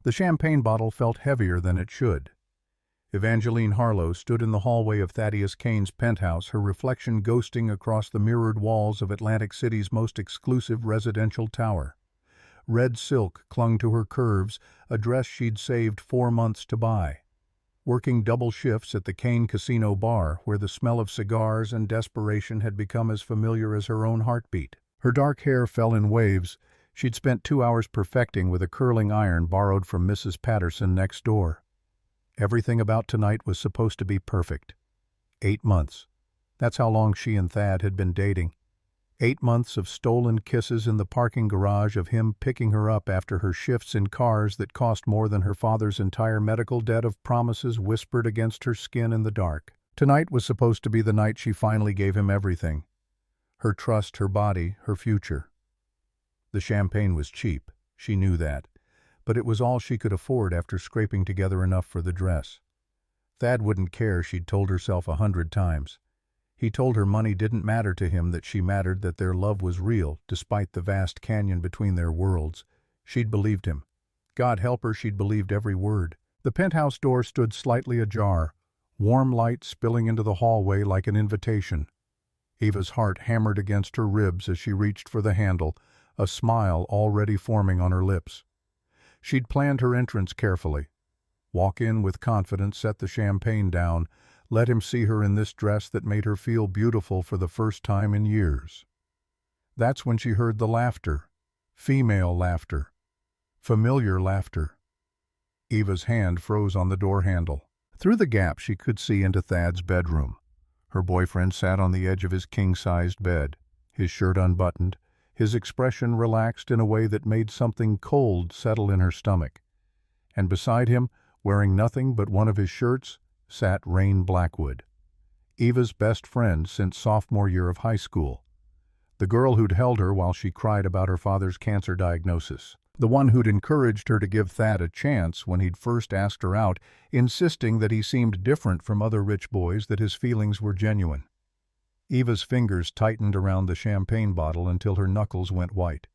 The champagne bottle felt heavier than it should. Evangeline Harlow stood in the hallway of Thaddeus Kane's penthouse, her reflection ghosting across the mirrored walls of Atlantic City's most exclusive residential tower. Red silk clung to her curves, a dress she'd saved 4 months to buy. Working double shifts at the Kane Casino bar, where the smell of cigars and desperation had become as familiar as her own heartbeat. Her dark hair fell in waves. She'd spent 2 hours perfecting with a curling iron borrowed from Mrs. Patterson next door. Everything about tonight was supposed to be perfect. 8 months. That's how long she and Thad had been dating. 8 months of stolen kisses in the parking garage, of him picking her up after her shifts in cars that cost more than her father's entire medical debt, of promises whispered against her skin in the dark. Tonight was supposed to be the night she finally gave him everything. Her trust, her body, her future. The champagne was cheap, she knew that, but it was all she could afford after scraping together enough for the dress. Thad wouldn't care, she'd told herself 100 times. He told her money didn't matter to him, that she mattered, that their love was real, despite the vast canyon between their worlds. She'd believed him. God help her, she'd believed every word. The penthouse door stood slightly ajar, warm light spilling into the hallway like an invitation. Eva's heart hammered against her ribs as she reached for the handle, a smile already forming on her lips. She'd planned her entrance carefully. Walk in with confidence, set the champagne down, let him see her in this dress that made her feel beautiful for the first time in years. That's when she heard the laughter. Female laughter. Familiar laughter. Eva's hand froze on the door handle. Through the gap she could see into Thad's bedroom. Her boyfriend sat on the edge of his king-sized bed, his shirt unbuttoned, his expression relaxed in a way that made something cold settle in her stomach. And beside him, wearing nothing but one of his shirts, sat Rain Blackwood, Eva's best friend since sophomore year of high school. The girl who'd held her while she cried about her father's cancer diagnosis. The one who'd encouraged her to give Thad a chance when he'd first asked her out, insisting that he seemed different from other rich boys, that his feelings were genuine. Eva's fingers tightened around the champagne bottle until her knuckles went white.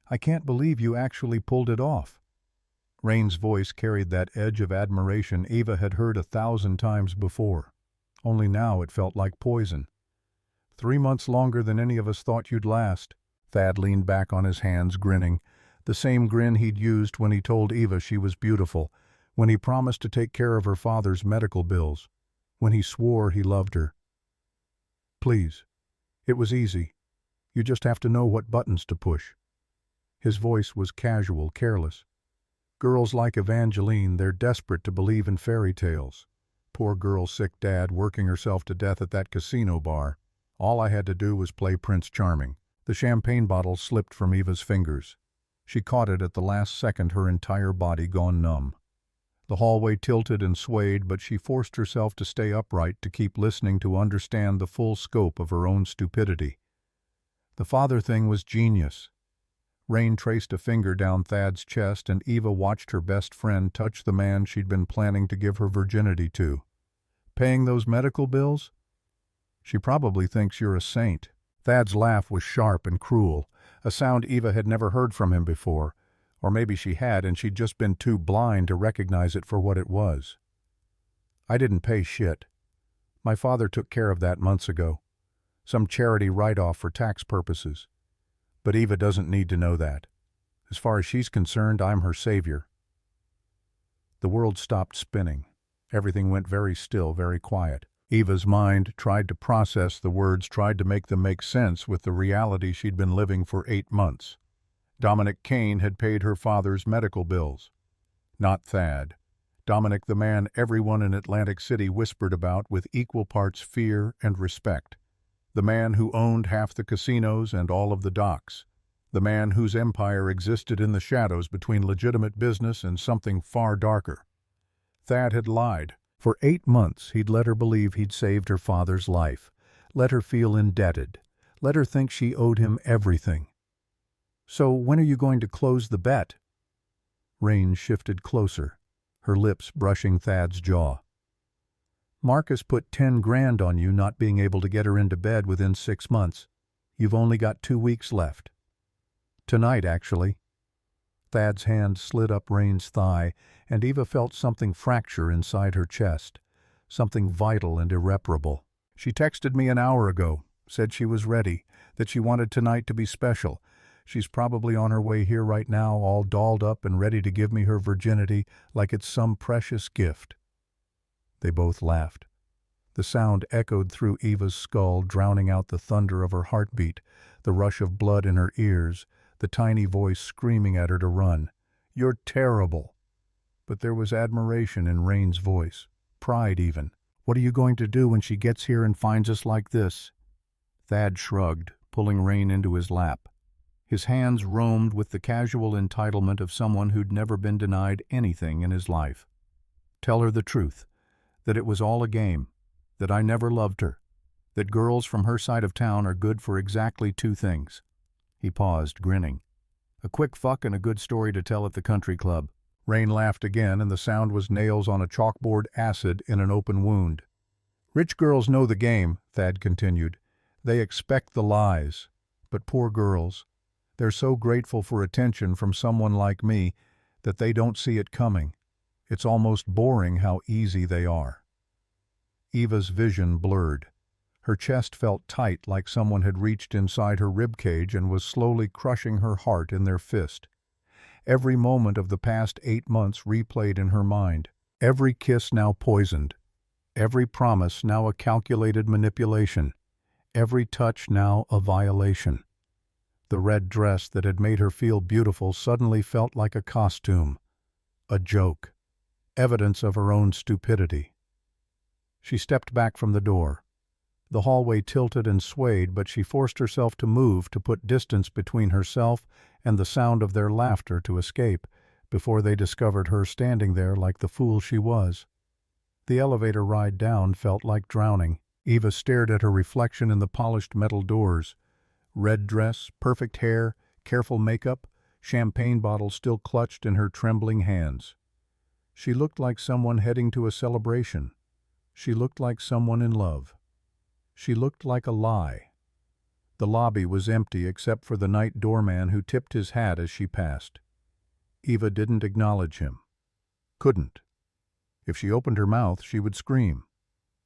"I can't believe you actually pulled it off." Rain's voice carried that edge of admiration Eva had heard 1,000 times before. Only now it felt like poison. 3 months longer than any of us thought you'd last. Thad leaned back on his hands, grinning. The same grin he'd used when he told Eva she was beautiful, when he promised to take care of her father's medical bills, when he swore he loved her. "Please. It was easy. You just have to know what buttons to push." His voice was casual, careless. "Girls like Evangeline, they're desperate to believe in fairy tales. Poor girl, sick dad, working herself to death at that casino bar. All I had to do was play Prince Charming." The champagne bottle slipped from Eva's fingers. She caught it at the last second, her entire body gone numb. The hallway tilted and swayed, but she forced herself to stay upright, to keep listening, to understand the full scope of her own stupidity. The father thing was genius. Rain traced a finger down Thad's chest, and Eva watched her best friend touch the man she'd been planning to give her virginity to. "Paying those medical bills? She probably thinks you're a saint." Thad's laugh was sharp and cruel, a sound Eva had never heard from him before. Or maybe she had, and she'd just been too blind to recognize it for what it was. "I didn't pay shit. My father took care of that months ago. Some charity write-off for tax purposes. But Eva doesn't need to know that. As far as she's concerned, I'm her savior." The world stopped spinning. Everything went very still, very quiet. Eva's mind tried to process the words, tried to make them make sense with the reality she'd been living for 8 months. Dominic Kane had paid her father's medical bills. Not Thad. Dominic, the man everyone in Atlantic City whispered about with equal parts fear and respect. The man who owned half the casinos and all of the docks. The man whose empire existed in the shadows between legitimate business and something far darker. Thad had lied. For 8 months he'd let her believe he'd saved her father's life, let her feel indebted, let her think she owed him everything. "So when are you going to close the bet?" Rain shifted closer, her lips brushing Thad's jaw. "Marcus put 10 grand on you not being able to get her into bed within 6 months. You've only got 2 weeks left." "Tonight, actually." Thad's hand slid up Rain's thigh, and Eva felt something fracture inside her chest, something vital and irreparable. "She texted me an hour ago, said she was ready, that she wanted tonight to be special. She's probably on her way here right now, all dolled up and ready to give me her virginity like it's some precious gift." They both laughed. The sound echoed through Eva's skull, drowning out the thunder of her heartbeat, the rush of blood in her ears, the tiny voice screaming at her to run. "You're terrible." But there was admiration in Rain's voice, pride even. "What are you going to do when she gets here and finds us like this?" Thad shrugged, pulling Rain into his lap. His hands roamed with the casual entitlement of someone who'd never been denied anything in his life. "Tell her the truth, that it was all a game, that I never loved her, that girls from her side of town are good for exactly two things." He paused, grinning. "A quick fuck and a good story to tell at the country club." Rain laughed again, and the sound was nails on a chalkboard acid in an open wound. "Rich girls know the game," Thad continued. "They expect the lies. But poor girls, they're so grateful for attention from someone like me that they don't see it coming. It's almost boring how easy they are." Eva's vision blurred. Her chest felt tight, like someone had reached inside her ribcage and was slowly crushing her heart in their fist. Every moment of the past 8 months replayed in her mind. Every kiss now poisoned. Every promise now a calculated manipulation. Every touch now a violation. The red dress that had made her feel beautiful suddenly felt like a costume. A joke. Evidence of her own stupidity. She stepped back from the door. The hallway tilted and swayed, but she forced herself to move to put distance between herself and the sound of their laughter to escape, before they discovered her standing there like the fool she was. The elevator ride down felt like drowning. Eva stared at her reflection in the polished metal doors. Red dress, perfect hair, careful makeup, champagne bottle still clutched in her trembling hands. She looked like someone heading to a celebration. She looked like someone in love. She looked like a lie. The lobby was empty except for the night doorman who tipped his hat as she passed. Eva didn't acknowledge him. Couldn't. If she opened her mouth, she would scream.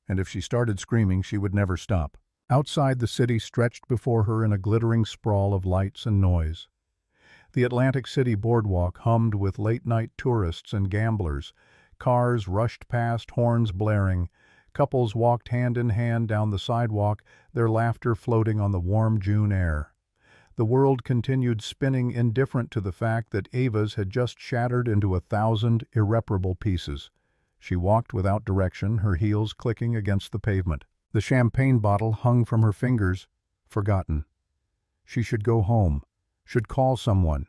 And if she started screaming, she would never stop. Outside, the city stretched before her in a glittering sprawl of lights and noise. The Atlantic City boardwalk hummed with late-night tourists and gamblers. Cars rushed past, horns blaring. Couples walked hand in hand down the sidewalk, their laughter floating on the warm June air. The world continued spinning, indifferent to the fact that Eva's had just shattered into 1,000 irreparable pieces. She walked without direction, her heels clicking against the pavement. The champagne bottle hung from her fingers, forgotten. She should go home, should call someone.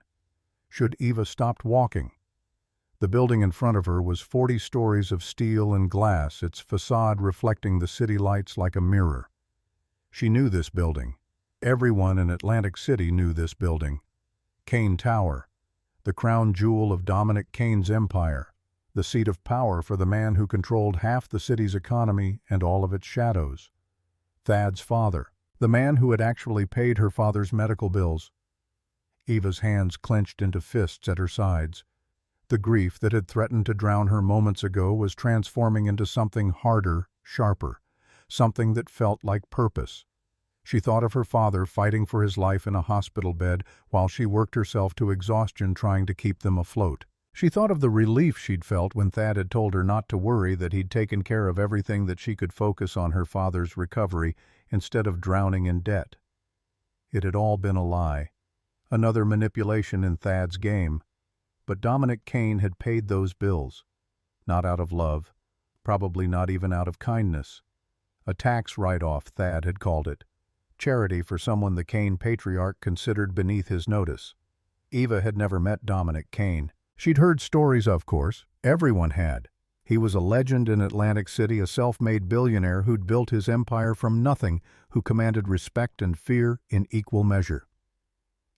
Should Eva stop walking? The building in front of her was 40 stories of steel and glass, its facade reflecting the city lights like a mirror. She knew this building. Everyone in Atlantic City knew this building. Kane Tower, the crown jewel of Dominic Kane's empire, the seat of power for the man who controlled half the city's economy and all of its shadows. Thad's father, the man who had actually paid her father's medical bills. Eva's hands clenched into fists at her sides. The grief that had threatened to drown her moments ago was transforming into something harder, sharper, something that felt like purpose. She thought of her father fighting for his life in a hospital bed while she worked herself to exhaustion trying to keep them afloat. She thought of the relief she'd felt when Thad had told her not to worry, that he'd taken care of everything, that she could focus on her father's recovery instead of drowning in debt. It had all been a lie, another manipulation in Thad's game. But Dominic Kane had paid those bills, not out of love, probably not even out of kindness. A tax write-off, Thad had called it. Charity for someone the Kane patriarch considered beneath his notice. Eva had never met Dominic Kane. She'd heard stories, of course. Everyone had. He was a legend in Atlantic City, a self-made billionaire who'd built his empire from nothing, who commanded respect and fear in equal measure.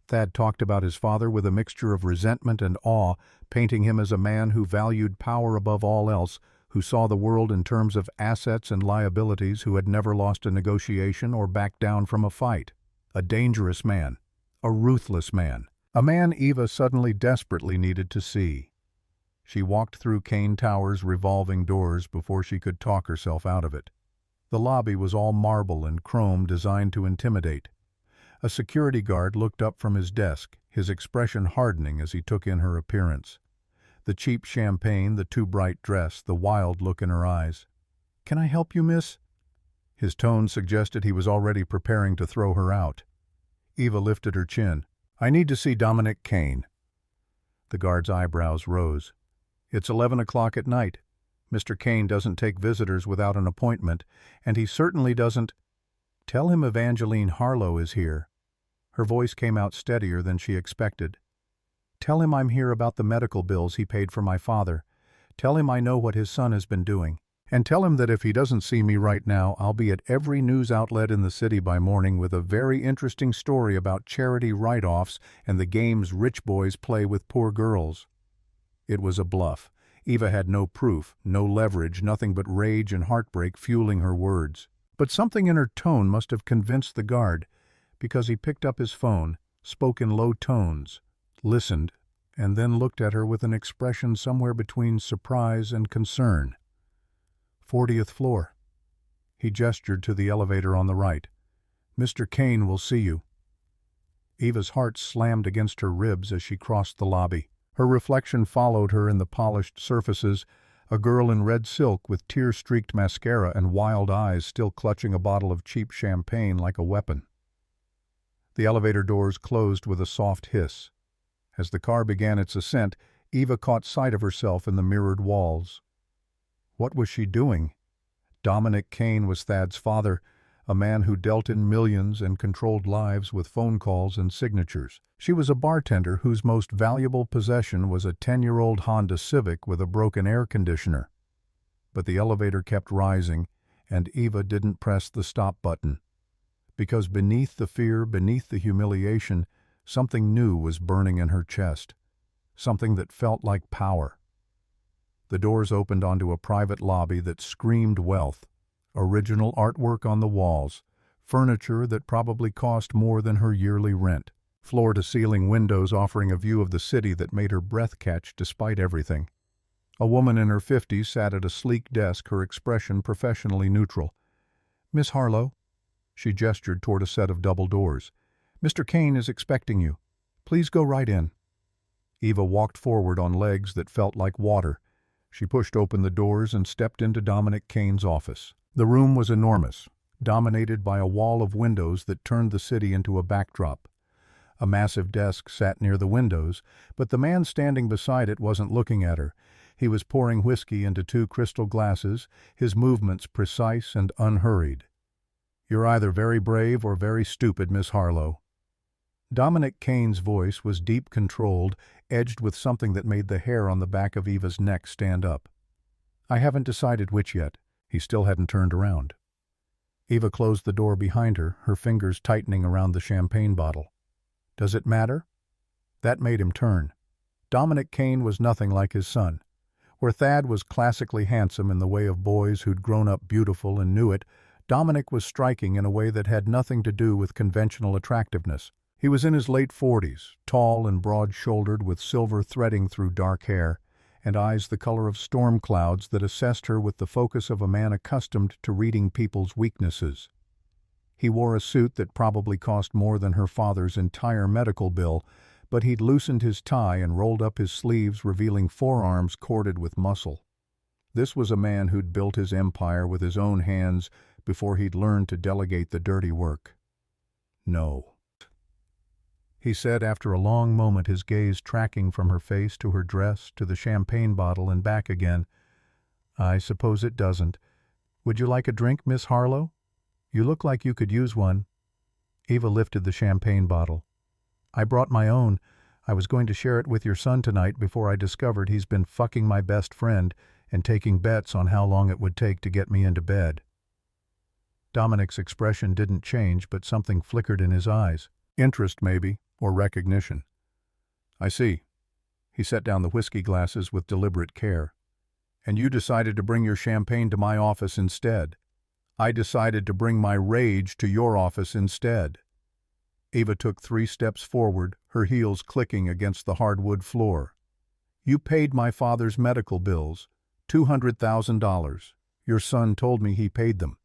Thad talked about his father with a mixture of resentment and awe, painting him as a man who valued power above all else, who saw the world in terms of assets and liabilities, who had never lost a negotiation or backed down from a fight. A dangerous man, a ruthless man, A man Eva suddenly desperately needed to see. She walked through Kane Tower's revolving doors before she could talk herself out of it. The lobby was all marble and chrome designed to intimidate. A security guard looked up from his desk, his expression hardening as he took in her appearance. The cheap champagne, the too bright dress, the wild look in her eyes. "Can I help you, miss?" His tone suggested he was already preparing to throw her out. Eva lifted her chin. "I need to see Dominic Kane." The guard's eyebrows rose. "It's 11 o'clock at night. Mr. Kane doesn't take visitors without an appointment, and he certainly doesn't—" "Tell him Evangeline Harlow is here." Her voice came out steadier than she expected. "Tell him I'm here about the medical bills he paid for my father. Tell him I know what his son has been doing. And tell him that if he doesn't see me right now, I'll be at every news outlet in the city by morning with a very interesting story about charity write-offs and the games rich boys play with poor girls." It was a bluff. Eva had no proof, no leverage, nothing but rage and heartbreak fueling her words. But something in her tone must have convinced the guard, because he picked up his phone, spoke in low tones, listened, and then looked at her with an expression somewhere between surprise and concern. 40th floor. He gestured to the elevator on the right. "Mr. Kane will see you." Eva's heart slammed against her ribs as she crossed the lobby. Her reflection followed her in the polished surfaces, a girl in red silk with tear-streaked mascara and wild eyes still clutching a bottle of cheap champagne like a weapon. The elevator doors closed with a soft hiss. As the car began its ascent, Eva caught sight of herself in the mirrored walls. What was she doing? Dominic Kane was Thad's father, a man who dealt in millions and controlled lives with phone calls and signatures. She was a bartender whose most valuable possession was a 10-year-old Honda Civic with a broken air conditioner. But the elevator kept rising, and Eva didn't press the stop button. Because beneath the fear, beneath the humiliation, something new was burning in her chest. Something that felt like power. The doors opened onto a private lobby that screamed wealth, original artwork on the walls, furniture that probably cost more than her yearly rent, floor-to-ceiling windows offering a view of the city that made her breath catch despite everything. A woman in her 50s sat at a sleek desk, her expression professionally neutral. "Miss Harlow." She gestured toward a set of double doors. "Mr. Kane is expecting you. Please go right in." Eva walked forward on legs that felt like water. She pushed open the doors and stepped into Dominic Kane's office. The room was enormous, dominated by a wall of windows that turned the city into a backdrop. A massive desk sat near the windows, but the man standing beside it wasn't looking at her. He was pouring whiskey into 2 crystal glasses, his movements precise and unhurried. "You're either very brave or very stupid, Miss Harlow." Dominic Kane's voice was deep-controlled, edged with something that made the hair on the back of Eva's neck stand up. "I haven't decided which yet." He still hadn't turned around. Eva closed the door behind her, her fingers tightening around the champagne bottle. "Does it matter?" That made him turn. Dominic Kane was nothing like his son. Where Thad was classically handsome in the way of boys who'd grown up beautiful and knew it, Dominic was striking in a way that had nothing to do with conventional attractiveness. He was in his late 40s, tall and broad-shouldered with silver threading through dark hair, and eyes the color of storm clouds that assessed her with the focus of a man accustomed to reading people's weaknesses. He wore a suit that probably cost more than her father's entire medical bill, but he'd loosened his tie and rolled up his sleeves, revealing forearms corded with muscle. This was a man who'd built his empire with his own hands before he'd learned to delegate the dirty work. "No," he said after a long moment, his gaze tracking from her face to her dress to the champagne bottle and back again. "I suppose it doesn't. Would you like a drink, Miss Harlow? You look like you could use one." Eva lifted the champagne bottle. "I brought my own. I was going to share it with your son tonight before I discovered he's been fucking my best friend and taking bets on how long it would take to get me into bed." Dominic's expression didn't change, but something flickered in his eyes. Interest, maybe, or recognition. "I see." He set down the whiskey glasses with deliberate care. "And you decided to bring your champagne to my office instead. I decided to bring my rage to your office instead." Eva took 3 steps forward, her heels clicking against the hardwood floor. "You paid my father's medical bills, $200,000. Your son told me he paid them.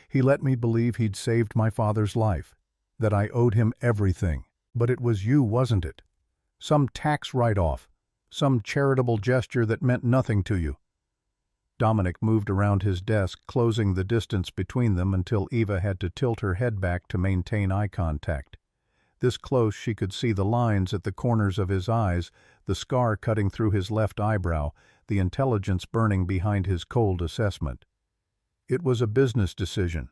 He let me believe he'd saved my father's life, that I owed him everything. But it was you, wasn't it? Some tax write-off, some charitable gesture that meant nothing to you." Dominic moved around his desk, closing the distance between them until Eva had to tilt her head back to maintain eye contact. This close she could see the lines at the corners of his eyes, the scar cutting through his left eyebrow, the intelligence burning behind his cold assessment. "It was a business decision."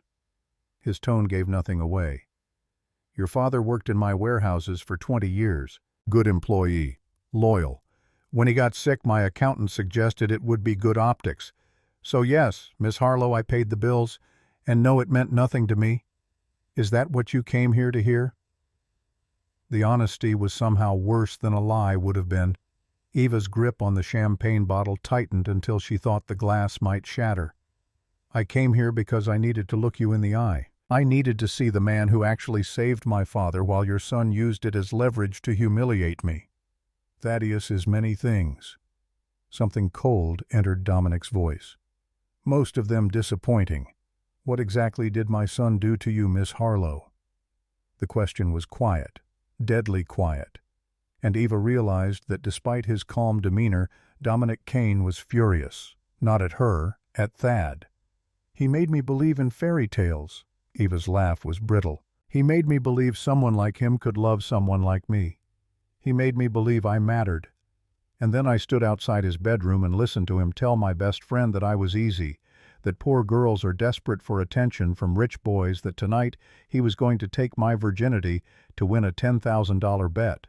His tone gave nothing away. "Your father worked in my warehouses for 20 years. Good employee. Loyal. When he got sick, my accountant suggested it would be good optics. So yes, Miss Harlow, I paid the bills, and no, it meant nothing to me. Is that what you came here to hear?" The honesty was somehow worse than a lie would have been. Eva's grip on the champagne bottle tightened until she thought the glass might shatter. "I came here because I needed to look you in the eye. I needed to see the man who actually saved my father while your son used it as leverage to humiliate me. Thaddeus is many things." Something cold entered Dominic's voice. "Most of them disappointing. What exactly did my son do to you, Miss Harlow?" The question was quiet, deadly quiet, and Eva realized that despite his calm demeanor, Dominic Kane was furious, not at her, at Thad. "He made me believe in fairy tales." Eva's laugh was brittle. "He made me believe someone like him could love someone like me. He made me believe I mattered. And then I stood outside his bedroom and listened to him tell my best friend that I was easy, that poor girls are desperate for attention from rich boys, that tonight he was going to take my virginity to win a $10,000 bet."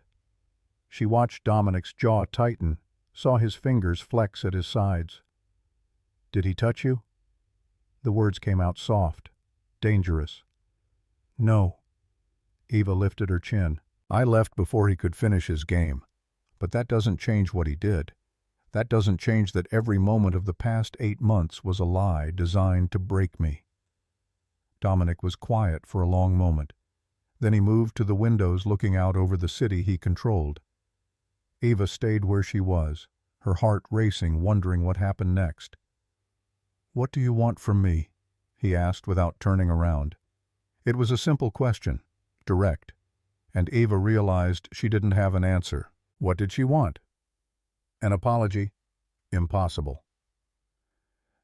She watched Dominic's jaw tighten, saw his fingers flex at his sides. "Did he touch you?" The words came out soft, dangerous. "No." Eva lifted her chin. "I left before he could finish his game. But that doesn't change what he did. That doesn't change that every moment of the past 8 months was a lie designed to break me." Dominic was quiet for a long moment. Then he moved to the windows looking out over the city he controlled. Eva stayed where she was, her heart racing, wondering what happened next. "What do you want from me?" he asked without turning around. It was a simple question, direct, and Eva realized she didn't have an answer. What did she want? An apology? Impossible.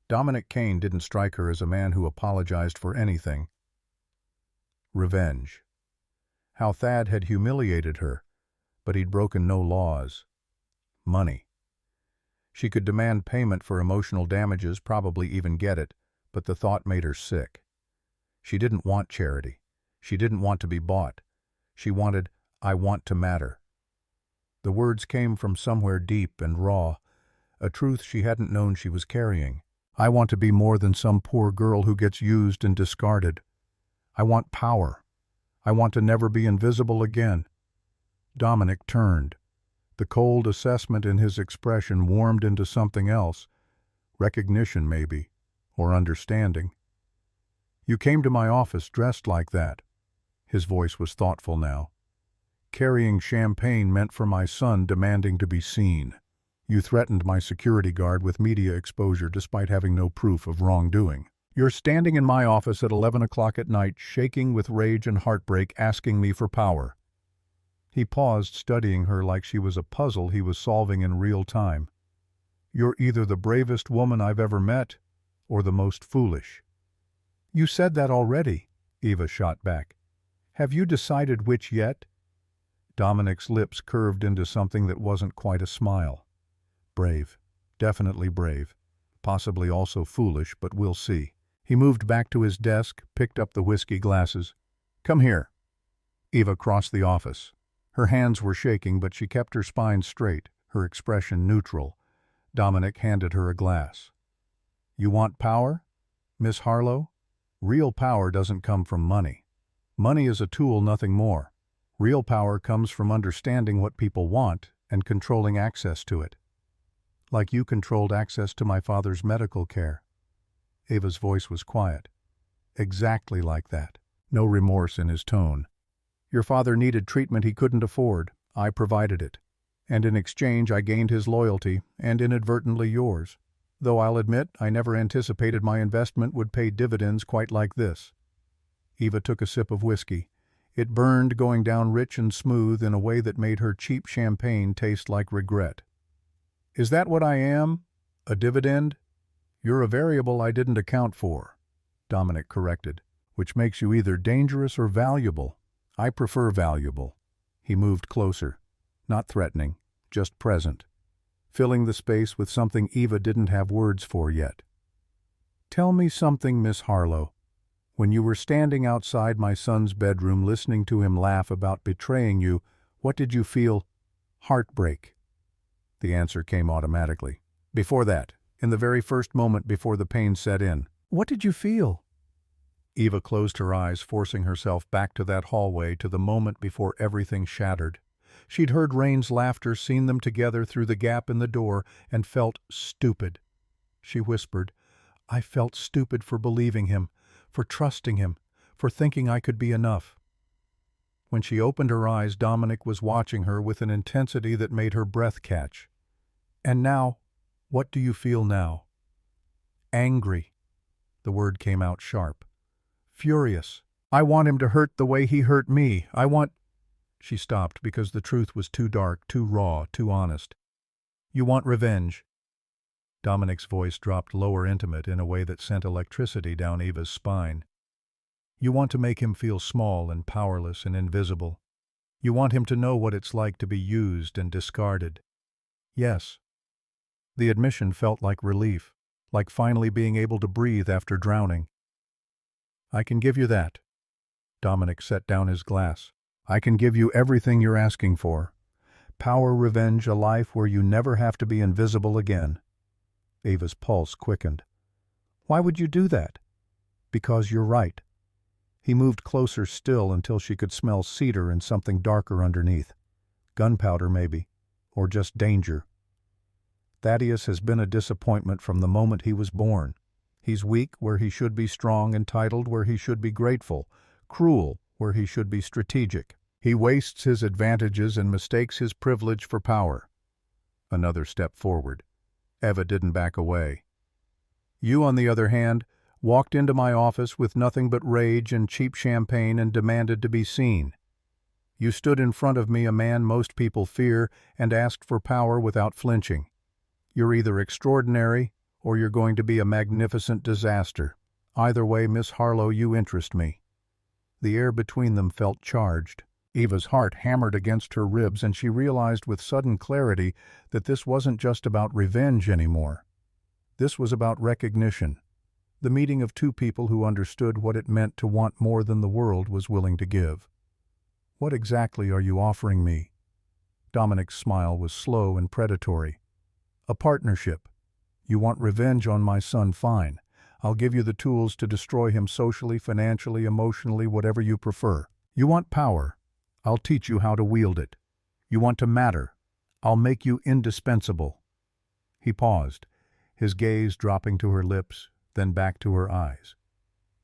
Dominic Kane didn't strike her as a man who apologized for anything. Revenge. How Thad had humiliated her, but he'd broken no laws. Money. She could demand payment for emotional damages, probably even get it, but the thought made her sick. She didn't want charity. She didn't want to be bought. She wanted, "I want to matter." The words came from somewhere deep and raw, a truth she hadn't known she was carrying. "I want to be more than some poor girl who gets used and discarded. I want power. I want to never be invisible again." Dominic turned. The cold assessment in his expression warmed into something else, recognition maybe, or understanding. "You came to my office dressed like that." His voice was thoughtful now. "Carrying champagne meant for my son, demanding to be seen. You threatened my security guard with media exposure despite having no proof of wrongdoing. You're standing in my office at 11 o'clock at night, shaking with rage and heartbreak, asking me for power." He paused, studying her like she was a puzzle he was solving in real time. "You're either the bravest woman I've ever met, or the most foolish." "You said that already," Eva shot back. "Have you decided which yet?" Dominic's lips curved into something that wasn't quite a smile. "Brave. Definitely brave. Possibly also foolish, but we'll see." He moved back to his desk, picked up the whiskey glasses. "Come here." Eva crossed the office. Her hands were shaking, but she kept her spine straight, her expression neutral. Dominic handed her a glass. "You want power, Miss Harlow? Real power doesn't come from money. Money is a tool, nothing more. Real power comes from understanding what people want and controlling access to it. Like you controlled access to my father's medical care." Eva's voice was quiet. Exactly like that. No remorse in his tone. Your father needed treatment he couldn't afford. I provided it. And in exchange I gained his loyalty, and inadvertently yours. Though I'll admit I never anticipated my investment would pay dividends quite like this." Eva took a sip of whiskey. It burned, going down rich and smooth in a way that made her cheap champagne taste like regret. "Is that what I am? A dividend?" "You're a variable I didn't account for," Dominic corrected, "which makes you either dangerous or valuable. I prefer valuable." He moved closer, not threatening, just present, filling the space with something Eva didn't have words for yet. "Tell me something, Miss Harlow. When you were standing outside my son's bedroom listening to him laugh about betraying you, what did you feel?" "Heartbreak." The answer came automatically. "Before that, in the very first moment before the pain set in, what did you feel?" Eva closed her eyes, forcing herself back to that hallway, to the moment before everything shattered. She'd heard Rain's laughter, seen them together through the gap in the door, and felt stupid. She whispered, "I felt stupid for believing him, for trusting him, for thinking I could be enough." When she opened her eyes, Dominic was watching her with an intensity that made her breath catch. "And now, what do you feel now?" "Angry." The word came out sharp. "Furious. I want him to hurt the way he hurt me. I want—" She stopped because the truth was too dark, too raw, too honest. "You want revenge." Dominic's voice dropped lower, intimate, in a way that sent electricity down Eva's spine. "You want to make him feel small and powerless and invisible. You want him to know what it's like to be used and discarded." "Yes." The admission felt like relief, like finally being able to breathe after drowning. "I can give you that." Dominic set down his glass. "I can give you everything you're asking for. Power, revenge, a life where you never have to be invisible again." Eva's pulse quickened. "Why would you do that?" "Because you're right." He moved closer still until she could smell cedar and something darker underneath. Gunpowder, maybe, or just danger. "Thaddeus has been a disappointment from the moment he was born. He's weak where he should be strong, entitled where he should be grateful, cruel where he should be strategic. He wastes his advantages and mistakes his privilege for power." Another step forward. Eva didn't back away. "You, on the other hand, walked into my office with nothing but rage and cheap champagne and demanded to be seen. You stood in front of me, a man most people fear, and asked for power without flinching. You're either extraordinary or you're going to be a magnificent disaster. Either way, Miss Harlow, you interest me." The air between them felt charged. Eva's heart hammered against her ribs, and she realized with sudden clarity that this wasn't just about revenge anymore. This was about recognition. The meeting of two people who understood what it meant to want more than the world was willing to give. "What exactly are you offering me?" Dominic's smile was slow and predatory. "A partnership. You want revenge on my son, fine. I'll give you the tools to destroy him socially, financially, emotionally, whatever you prefer. You want power. I'll teach you how to wield it. You want to matter. I'll make you indispensable." He paused, his gaze dropping to her lips, then back to her eyes.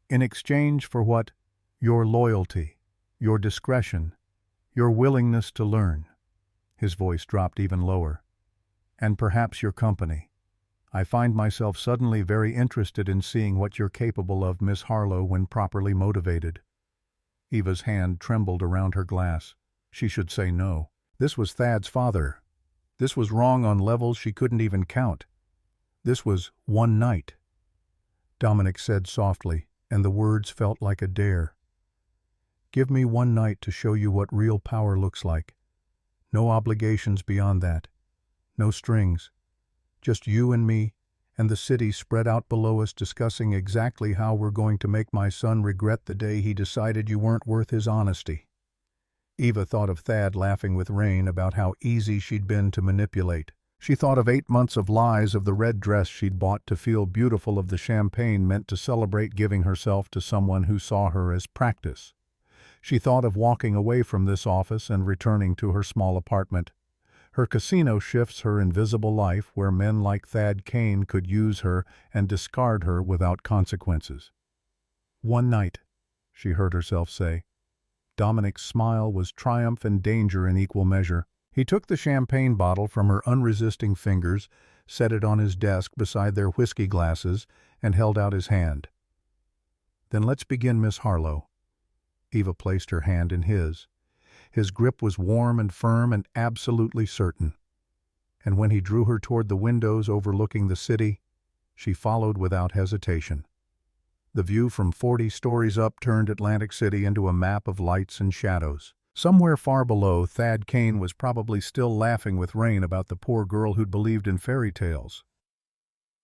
"In exchange for what? Your loyalty, your discretion, your willingness to learn." His voice dropped even lower. "And perhaps your company. I find myself suddenly very interested in seeing what you're capable of, Miss Harlow, when properly motivated." Eva's hand trembled around her glass. She should say no. This was Thad's father. This was wrong on levels she couldn't even count. This was one night. Dominic said softly, and the words felt like a dare. "Give me one night to show you what real power looks like. No obligations beyond that. No strings. Just you and me, and the city spread out below us discussing exactly how we're going to make my son regret the day he decided you weren't worth his honesty." Eva thought of Thad laughing with Rain about how easy she'd been to manipulate. She thought of 8 months of lies, of the red dress she'd bought to feel beautiful, of the champagne meant to celebrate giving herself to someone who saw her as practice. She thought of walking away from this office and returning to her small apartment. Her casino shifts, her invisible life, where men like Thad Kane could use her and discard her without consequences. "One night," she heard herself say. Dominic's smile was triumph and danger in equal measure. He took the champagne bottle from her unresisting fingers, set it on his desk beside their whiskey glasses, and held out his hand. "Then let's begin, Miss Harlow." Eva placed her hand in his. His grip was warm and firm and absolutely certain. And when he drew her toward the windows overlooking the city, she followed without hesitation. The view from 40 stories up turned Atlantic City into a map of lights and shadows. Somewhere far below, Thad Kane was probably still laughing with Rain about the poor girl who'd believed in fairy tales.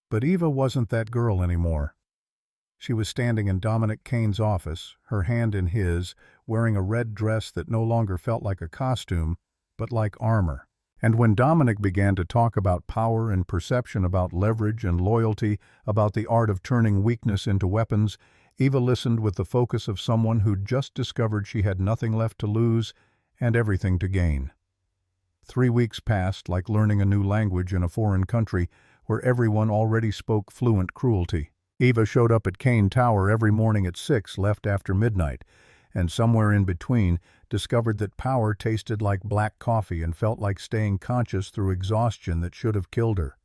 But Eva wasn't that girl anymore. She was standing in Dominic Kane's office, her hand in his, wearing a red dress that no longer felt like a costume, but like armor. And when Dominic began to talk about power and perception, about leverage and loyalty, about the art of turning weakness into weapons, Eva listened with the focus of someone who'd just discovered she had nothing left to lose and everything to gain. 3 weeks passed like learning a new language in a foreign country where everyone already spoke fluent cruelty. Eva showed up at Kane Tower every morning at 6, left after midnight, and somewhere in between discovered that power tasted like black coffee and felt like staying conscious through exhaustion that should have killed her.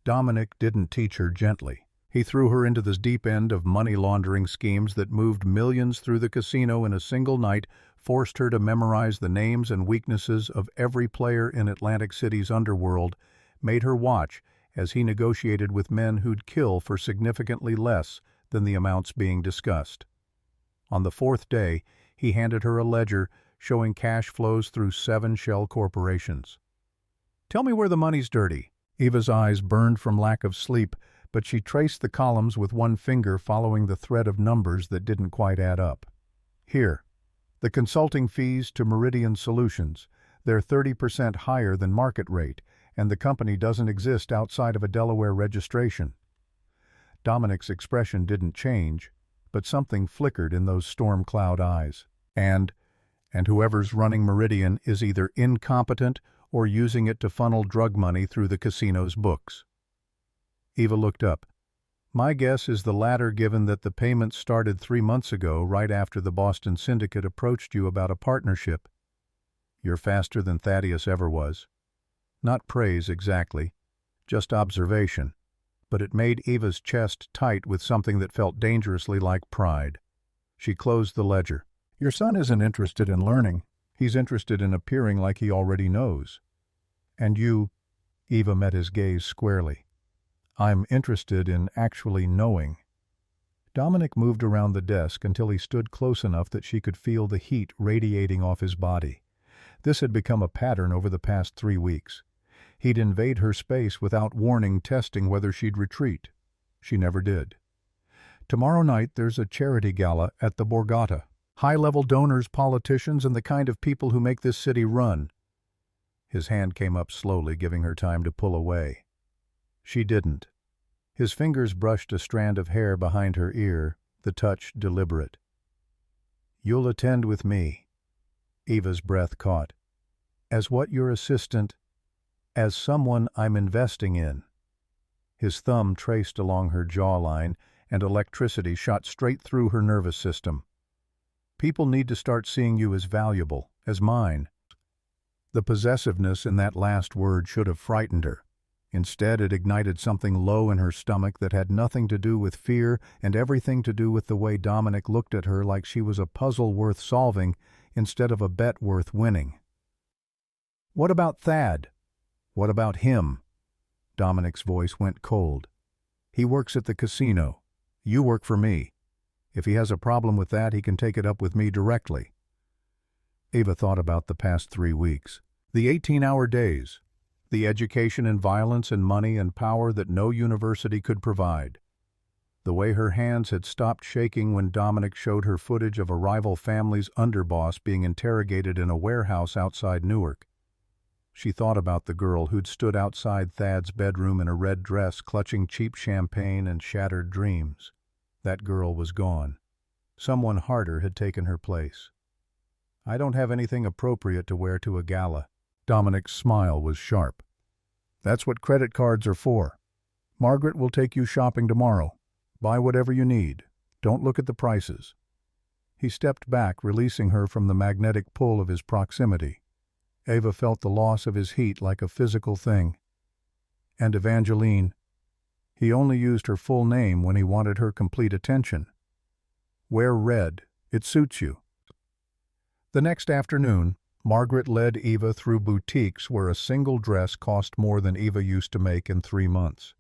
Dominic didn't teach her gently. He threw her into the deep end of money laundering schemes that moved millions through the casino in a single night, forced her to memorize the names and weaknesses of every player in Atlantic City's underworld, made her watch as he negotiated with men who'd kill for significantly less than the amounts being discussed. On the 4th day, he handed her a ledger showing cash flows through 7 shell corporations. "Tell me where the money's dirty." Eva's eyes burned from lack of sleep, but she traced the columns with one finger, following the thread of numbers that didn't quite add up. "Here. The consulting fees to Meridian Solutions. They're 30% higher than market rate, and the company doesn't exist outside of a Delaware registration." Dominic's expression didn't change, but something flickered in those storm cloud eyes. And whoever's running Meridian is either incompetent or using it to funnel drug money through the casino's books. Eva looked up. "My guess is the latter, given that the payments started 3 months ago, right after the Boston Syndicate approached you about a partnership." "You're faster than Thaddeus ever was." Not praise exactly, just observation, but it made Eva's chest tight with something that felt dangerously like pride. She closed the ledger. "Your son isn't interested in learning. He's interested in appearing like he already knows. And you," Eva met his gaze squarely, "I'm interested in actually knowing." Dominic moved around the desk until he stood close enough that she could feel the heat radiating off his body. This had become a pattern over the past 3 weeks. He'd invade her space without warning, testing whether she'd retreat. She never did. "Tomorrow night there's a charity gala at the Borgata. High-level donors, politicians, and the kind of people who make this city run." His hand came up slowly, giving her time to pull away. She didn't. His fingers brushed a strand of hair behind her ear, the touch deliberate. "You'll attend with me." Eva's breath caught. "As what, your assistant?" "As someone I'm investing in." His thumb traced along her jawline, and electricity shot straight through her nervous system. "People need to start seeing you as valuable, as mine." The possessiveness in that last word should have frightened her. Instead, it ignited something low in her stomach that had nothing to do with fear and everything to do with the way Dominic looked at her, like she was a puzzle worth solving instead of a bet worth winning. "What about Thad? What about him?" Dominic's voice went cold. "He works at the casino. You work for me. If he has a problem with that, he can take it up with me directly." Eva thought about the past 3 weeks. The 18-hour days. The education in violence and money and power that no university could provide. The way her hands had stopped shaking when Dominic showed her footage of a rival family's underboss being interrogated in a warehouse outside Newark. She thought about the girl who'd stood outside Thad's bedroom in a red dress, clutching cheap champagne and shattered dreams. That girl was gone. Someone harder had taken her place. "I don't have anything appropriate to wear to a gala." Dominic's smile was sharp. "That's what credit cards are for. Margaret will take you shopping tomorrow. Buy whatever you need. Don't look at the prices." He stepped back, releasing her from the magnetic pull of his proximity. Ava felt the loss of his heat like a physical thing. And Evangeline. He only used her full name when he wanted her complete attention. Wear red. It suits you. The next afternoon, Margaret led Eva through boutiques where a single dress cost more than Eva used to make in 3 months.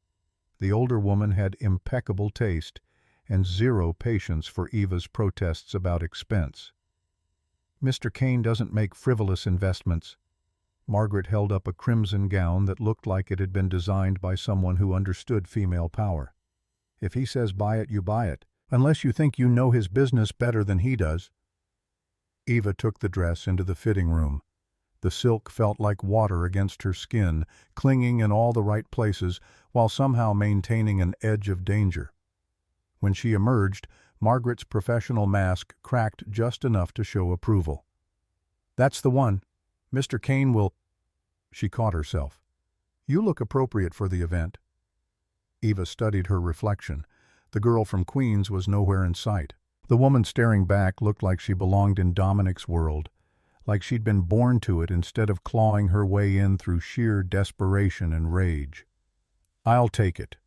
The older woman had impeccable taste and zero patience for Eva's protests about expense. Mr. Kane doesn't make frivolous investments. Margaret held up a crimson gown that looked like it had been designed by someone who understood female power. If he says buy it, you buy it, unless you think you know his business better than he does. Eva took the dress into the fitting room. The silk felt like water against her skin, clinging in all the right places while somehow maintaining an edge of danger. When she emerged, Margaret's professional mask cracked just enough to show approval. "That's the one. Mr. Kane will—" She caught herself. "You look appropriate for the event." Eva studied her reflection. The girl from Queens was nowhere in sight. The woman staring back looked like she belonged in Dominic's world, like she'd been born to it instead of clawing her way in through sheer desperation and rage. "I'll take it."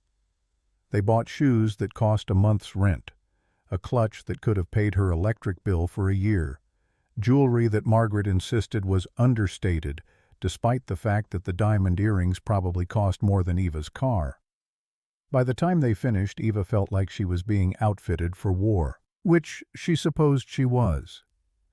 They bought shoes that cost a month's rent, a clutch that could have paid her electric bill for a year, jewelry that Margaret insisted was understated, despite the fact that the diamond earrings probably cost more than Eva's car. By the time they finished, Eva felt like she was being outfitted for war, which she supposed she was.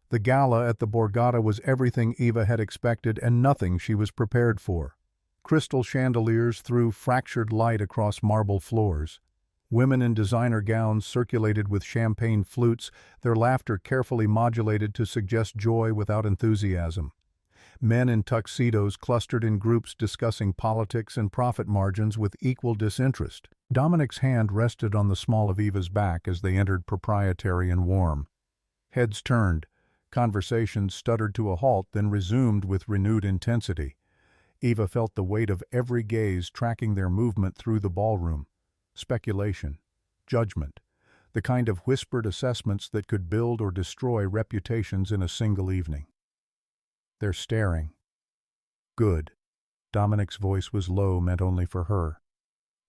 The gala at the Borgata was everything Eva had expected and nothing she was prepared for. Crystal chandeliers threw fractured light across marble floors. Women in designer gowns circulated with champagne flutes, their laughter carefully modulated to suggest joy without enthusiasm. Men in tuxedos clustered in groups discussing politics and profit margins with equal disinterest. Dominic's hand rested on the small of Eva's back as they entered proprietary and warm. Heads turned. Conversations stuttered to a halt, then resumed with renewed intensity. Eva felt the weight of every gaze tracking their movement through the ballroom. Speculation, judgment, the kind of whispered assessments that could build or destroy reputations in a single evening. "They're staring." "Good." Dominic's voice was low, meant only for her.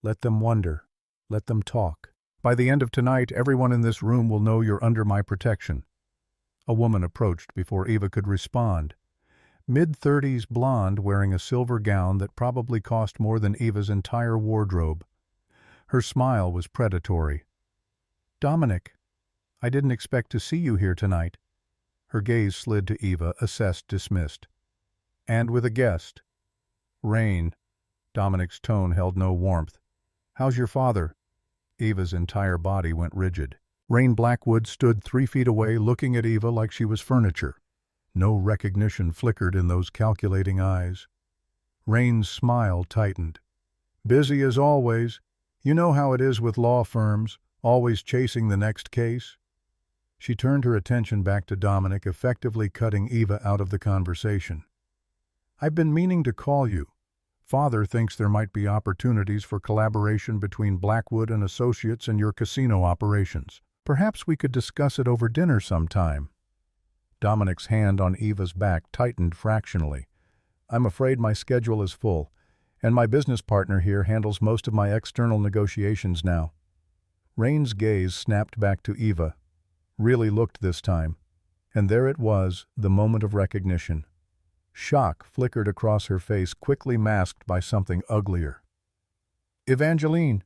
"Let them wonder. Let them talk. By the end of tonight, everyone in this room will know you're under my protection." A woman approached before Eva could respond. Mid-30s blonde, wearing a silver gown that probably cost more than Eva's entire wardrobe. Her smile was predatory. "Dominic, I didn't expect to see you here tonight." Her gaze slid to Eva, assessed, dismissed. "And with a guest." "Rain." Dominic's tone held no warmth. "How's your father?" Eva's entire body went rigid. Rain Blackwood stood 3 feet away, looking at Eva like she was furniture. No recognition flickered in those calculating eyes. Rain's smile tightened. "Busy as always. You know how it is with law firms, always chasing the next case." She turned her attention back to Dominic, effectively cutting Eva out of the conversation. "I've been meaning to call you. Father thinks there might be opportunities for collaboration between Blackwood and Associates and your casino operations. Perhaps we could discuss it over dinner sometime." Dominic's hand on Eva's back tightened fractionally. "I'm afraid my schedule is full, and my business partner here handles most of my external negotiations now." Rain's gaze snapped back to Eva. Really looked this time. And there it was, the moment of recognition. Shock flickered across her face, quickly masked by something uglier. "Evangeline!"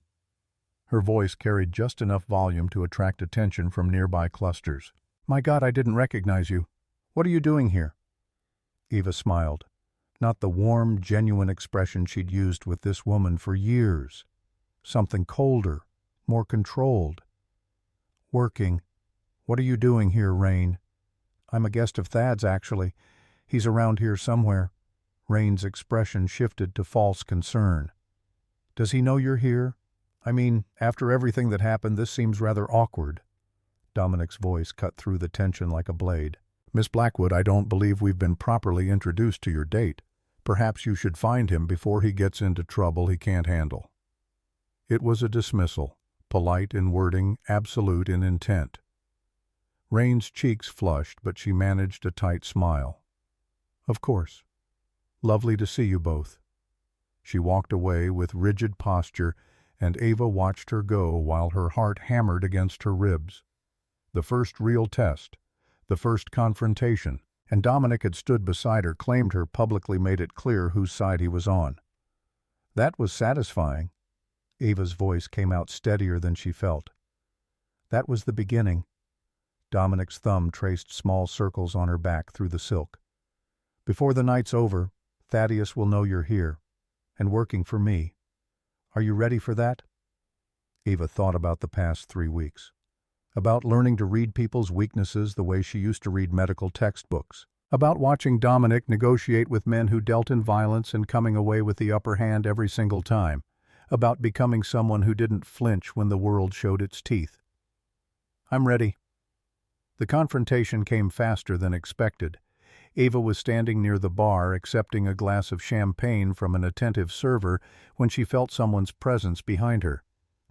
Her voice carried just enough volume to attract attention from nearby clusters. "My God, I didn't recognize you. What are you doing here?" Eva smiled. Not the warm, genuine expression she'd used with this woman for years. Something colder, more controlled. "Working. What are you doing here, Rain?" "I'm a guest of Thad's, actually. He's around here somewhere." Rain's expression shifted to false concern. "Does he know you're here? I mean, after everything that happened, this seems rather awkward." Dominic's voice cut through the tension like a blade. "Miss Blackwood, I don't believe we've been properly introduced to your date. Perhaps you should find him before he gets into trouble he can't handle." It was a dismissal, polite in wording, absolute in intent. Rain's cheeks flushed, but she managed a tight smile. Of course. Lovely to see you both. She walked away with rigid posture, and Ava watched her go while her heart hammered against her ribs. The first real test, the first confrontation, and Dominic had stood beside her, claimed her, publicly made it clear whose side he was on. That was satisfying. Ava's voice came out steadier than she felt. That was the beginning. Dominic's thumb traced small circles on her back through the silk. Before the night's over, Thaddeus will know you're here, and working for me. Are you ready for that? Ava thought about the past 3 weeks. About learning to read people's weaknesses the way she used to read medical textbooks. About watching Dominic negotiate with men who dealt in violence and coming away with the upper hand every single time. About becoming someone who didn't flinch when the world showed its teeth. I'm ready. The confrontation came faster than expected. Ava was standing near the bar accepting a glass of champagne from an attentive server when she felt someone's presence behind her.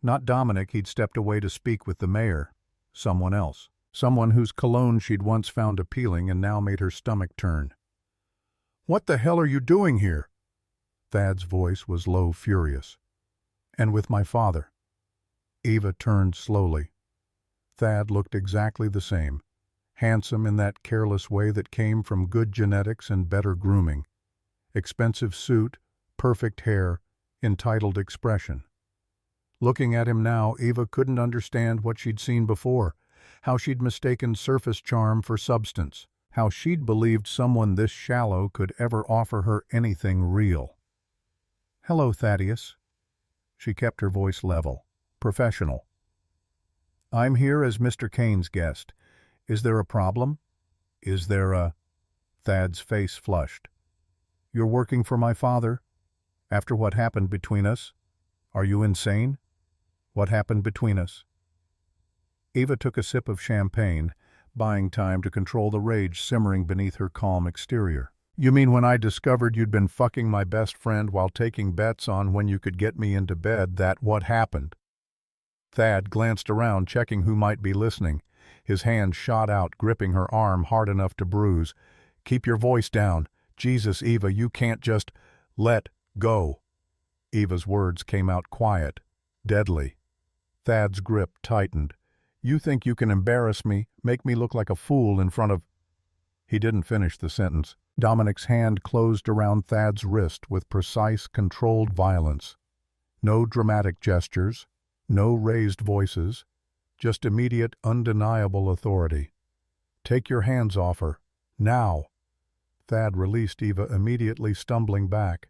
Not Dominic, he'd stepped away to speak with the mayor. Someone else. Someone whose cologne she'd once found appealing and now made her stomach turn. What the hell are you doing here? Thad's voice was low, furious. And with my father. Ava turned slowly. Thad looked exactly the same. Handsome in that careless way that came from good genetics and better grooming. Expensive suit, perfect hair, entitled expression. Looking at him now, Ava couldn't understand what she'd seen before, how she'd mistaken surface charm for substance, how she'd believed someone this shallow could ever offer her anything real. Hello, Thaddeus. She kept her voice level, professional. I'm here as Mr. Kane's guest. Is there a problem? Is there a... Thad's face flushed. You're working for my father? After what happened between us? Are you insane? What happened between us? Ava took a sip of champagne, buying time to control the rage simmering beneath her calm exterior. You mean when I discovered you'd been fucking my best friend while taking bets on when you could get me into bed, that what happened? Thad glanced around, checking who might be listening. His hand shot out, gripping her arm hard enough to bruise. Keep your voice down. Jesus, Ava, you can't just let go. Eva's words came out quiet, deadly. Thad's grip tightened. You think you can embarrass me, make me look like a fool in front of... He didn't finish the sentence. Dominic's hand closed around Thad's wrist with precise, controlled violence. No dramatic gestures, no raised voices, just immediate, undeniable authority. Take your hands off her. Now. Thad released Eva, immediately stumbling back.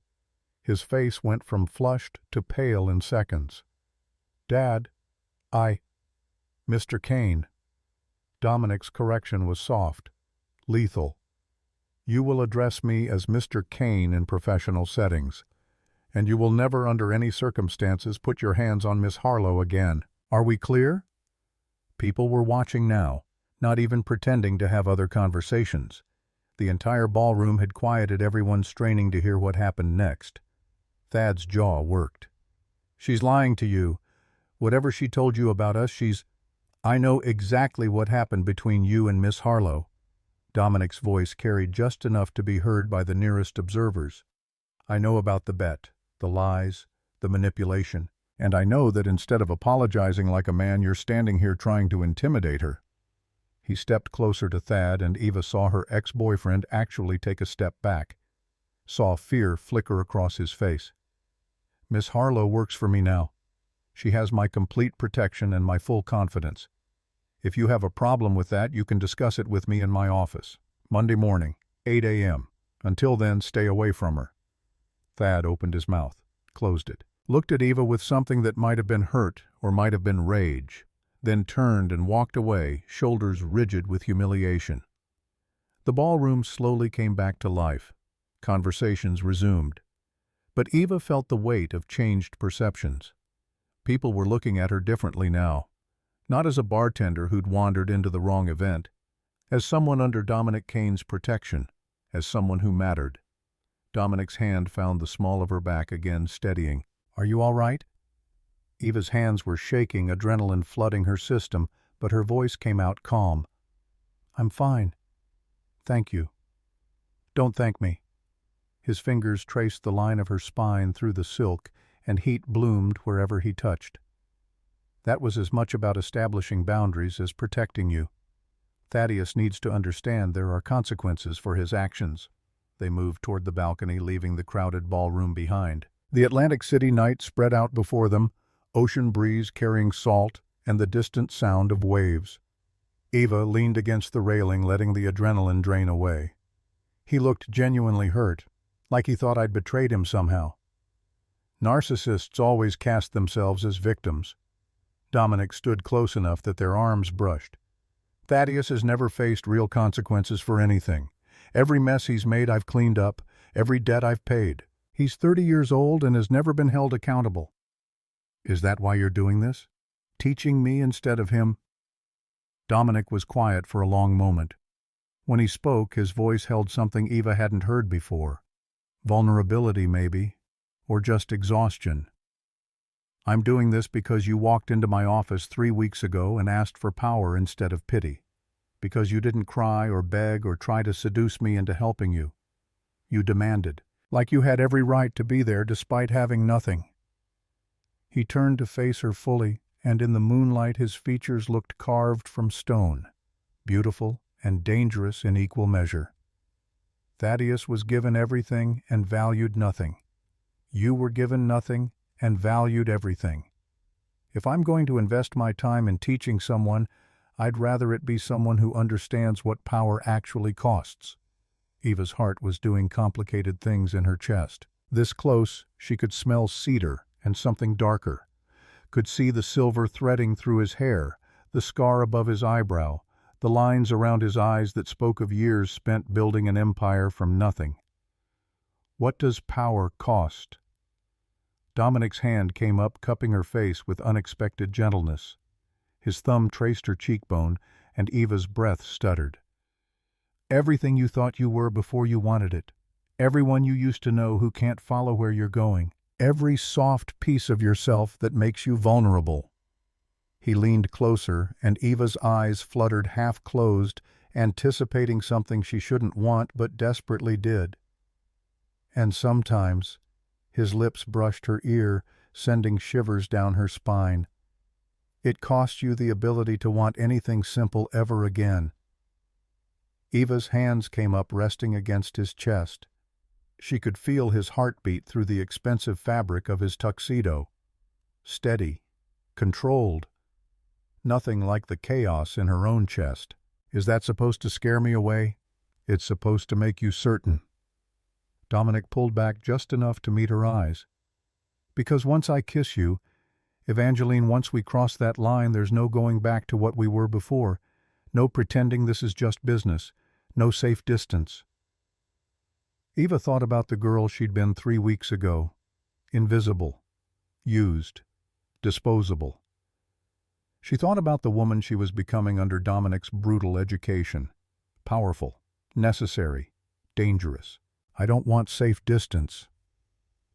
His face went from flushed to pale in seconds. Dad, Mr. Kane. Dominic's correction was soft, lethal. You will address me as Mr. Kane in professional settings, and you will never under any circumstances put your hands on Miss Harlow again. Are we clear? People were watching now, not even pretending to have other conversations. The entire ballroom had quieted, everyone straining to hear what happened next. Thad's jaw worked. She's lying to you. Whatever she told you about us, I know exactly what happened between you and Miss Harlow. Dominic's voice carried just enough to be heard by the nearest observers. I know about the bet, the lies, the manipulation, and I know that instead of apologizing like a man, you're standing here trying to intimidate her. He stepped closer to Thad, and Eva saw her ex-boyfriend actually take a step back, saw fear flicker across his face. Miss Harlow works for me now. She has my complete protection and my full confidence. If you have a problem with that, you can discuss it with me in my office. Monday morning, 8 a.m. Until then, stay away from her. Thad opened his mouth, closed it, looked at Eva with something that might have been hurt or might have been rage, then turned and walked away, shoulders rigid with humiliation. The ballroom slowly came back to life. Conversations resumed. But Eva felt the weight of changed perceptions. People were looking at her differently now. Not as a bartender who'd wandered into the wrong event, as someone under Dominic Kane's protection, as someone who mattered. Dominic's hand found the small of her back again, steadying. Are you all right? Eva's hands were shaking, adrenaline flooding her system, but her voice came out calm. I'm fine. Thank you. Don't thank me. His fingers traced the line of her spine through the silk, and heat bloomed wherever he touched. That was as much about establishing boundaries as protecting you. Thaddeus needs to understand there are consequences for his actions. They moved toward the balcony, leaving the crowded ballroom behind. The Atlantic City night spread out before them, ocean breeze carrying salt and the distant sound of waves. Eva leaned against the railing, letting the adrenaline drain away. He looked genuinely hurt, like he thought I'd betrayed him somehow. Narcissists always cast themselves as victims. Dominic stood close enough that their arms brushed. Thaddeus has never faced real consequences for anything. Every mess he's made I've cleaned up, every debt I've paid. He's 30 years old and has never been held accountable. Is that why you're doing this? Teaching me instead of him? Dominic was quiet for a long moment. When he spoke, his voice held something Eva hadn't heard before. Vulnerability, maybe, or just exhaustion. I'm doing this because you walked into my office 3 weeks ago and asked for power instead of pity. Because you didn't cry or beg or try to seduce me into helping you. You demanded, like you had every right to be there despite having nothing. He turned to face her fully, and in the moonlight his features looked carved from stone, beautiful and dangerous in equal measure. Thaddeus was given everything and valued nothing. You were given nothing and valued everything. If I'm going to invest my time in teaching someone, I'd rather it be someone who understands what power actually costs. Eva's heart was doing complicated things in her chest. This close, she could smell cedar and something darker, could see the silver threading through his hair, the scar above his eyebrow, the lines around his eyes that spoke of years spent building an empire from nothing. What does power cost? Dominic's hand came up, cupping her face with unexpected gentleness. His thumb traced her cheekbone, and Eva's breath stuttered. Everything you thought you were before you wanted it. Everyone you used to know who can't follow where you're going. Every soft piece of yourself that makes you vulnerable. He leaned closer, and Eva's eyes fluttered half-closed, anticipating something she shouldn't want but desperately did. And sometimes, his lips brushed her ear, sending shivers down her spine. It cost you the ability to want anything simple ever again. Eva's hands came up, resting against his chest. She could feel his heartbeat through the expensive fabric of his tuxedo. Steady, controlled. Nothing like the chaos in her own chest. Is that supposed to scare me away? It's supposed to make you certain. Dominic pulled back just enough to meet her eyes. Because once I kiss you, Evangeline, once we cross that line, there's no going back to what we were before. No pretending this is just business. No safe distance. Eva thought about the girl she'd been 3 weeks ago. Invisible. Used. Disposable. She thought about the woman she was becoming under Dominic's brutal education. Powerful. Necessary. Dangerous. I don't want safe distance.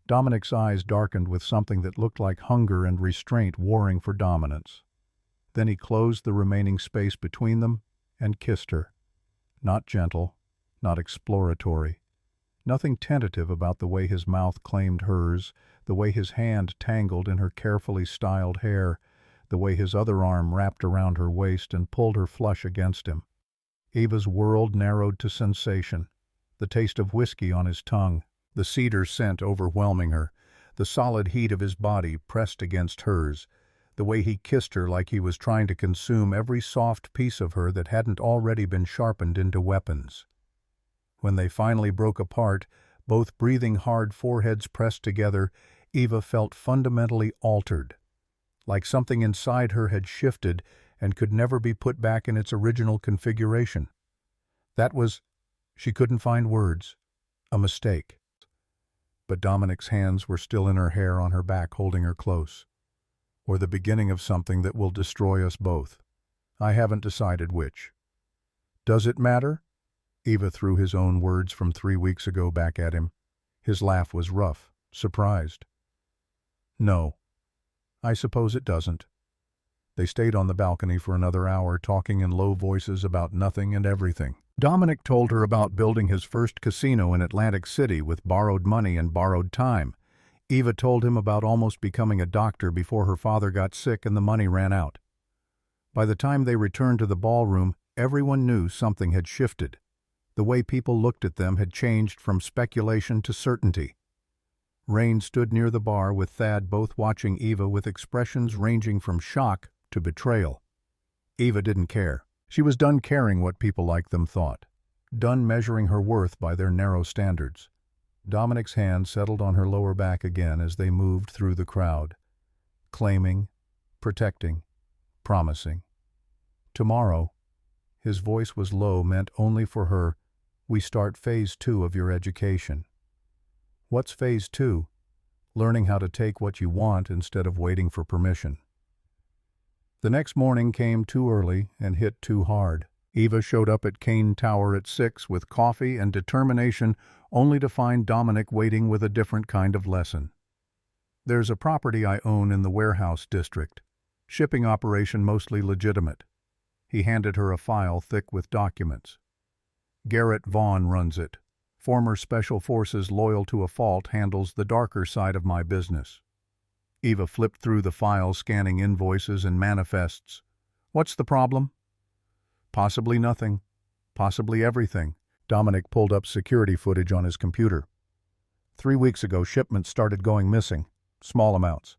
Dominic's eyes darkened with something that looked like hunger and restraint warring for dominance. Then he closed the remaining space between them and kissed her. Not gentle, not exploratory. Nothing tentative about the way his mouth claimed hers, the way his hand tangled in her carefully styled hair, the way his other arm wrapped around her waist and pulled her flush against him. Eva's world narrowed to sensation, the taste of whiskey on his tongue, the cedar scent overwhelming her, the solid heat of his body pressed against hers, the way he kissed her like he was trying to consume every soft piece of her that hadn't already been sharpened into weapons. When they finally broke apart, both breathing hard, foreheads pressed together, Eva felt fundamentally altered, like something inside her had shifted and could never be put back in its original configuration. That was, she couldn't find words, a mistake. But Dominic's hands were still in her hair on her back, holding her close. Or the beginning of something that will destroy us both. I haven't decided which. Does it matter? Eva threw his own words from 3 weeks ago back at him. His laugh was rough, surprised. No, I suppose it doesn't. They stayed on the balcony for another hour, talking in low voices about nothing and everything. Dominic told her about building his first casino in Atlantic City with borrowed money and borrowed time. Eva told him about almost becoming a doctor before her father got sick and the money ran out. By the time they returned to the ballroom, everyone knew something had shifted. The way people looked at them had changed from speculation to certainty. Rain stood near the bar with Thad, both watching Eva with expressions ranging from shock to betrayal. Eva didn't care. She was done caring what people like them thought, done measuring her worth by their narrow standards. Dominic's hand settled on her lower back again as they moved through the crowd, claiming, protecting, promising. Tomorrow, his voice was low, meant only for her, we start phase 2 of your education. What's phase 2? Learning how to take what you want instead of waiting for permission. The next morning came too early and hit too hard. Eva showed up at Kane Tower at 6 with coffee and determination, only to find Dominic waiting with a different kind of lesson. There's a property I own in the warehouse district. Shipping operation mostly legitimate. He handed her a file thick with documents. Garrett Vaughn runs it. Former Special Forces loyal to a fault handles the darker side of my business. Eva flipped through the file, scanning invoices and manifests. What's the problem? Possibly nothing. Possibly everything. Dominic pulled up security footage on his computer. 3 weeks ago, shipments started going missing. Small amounts.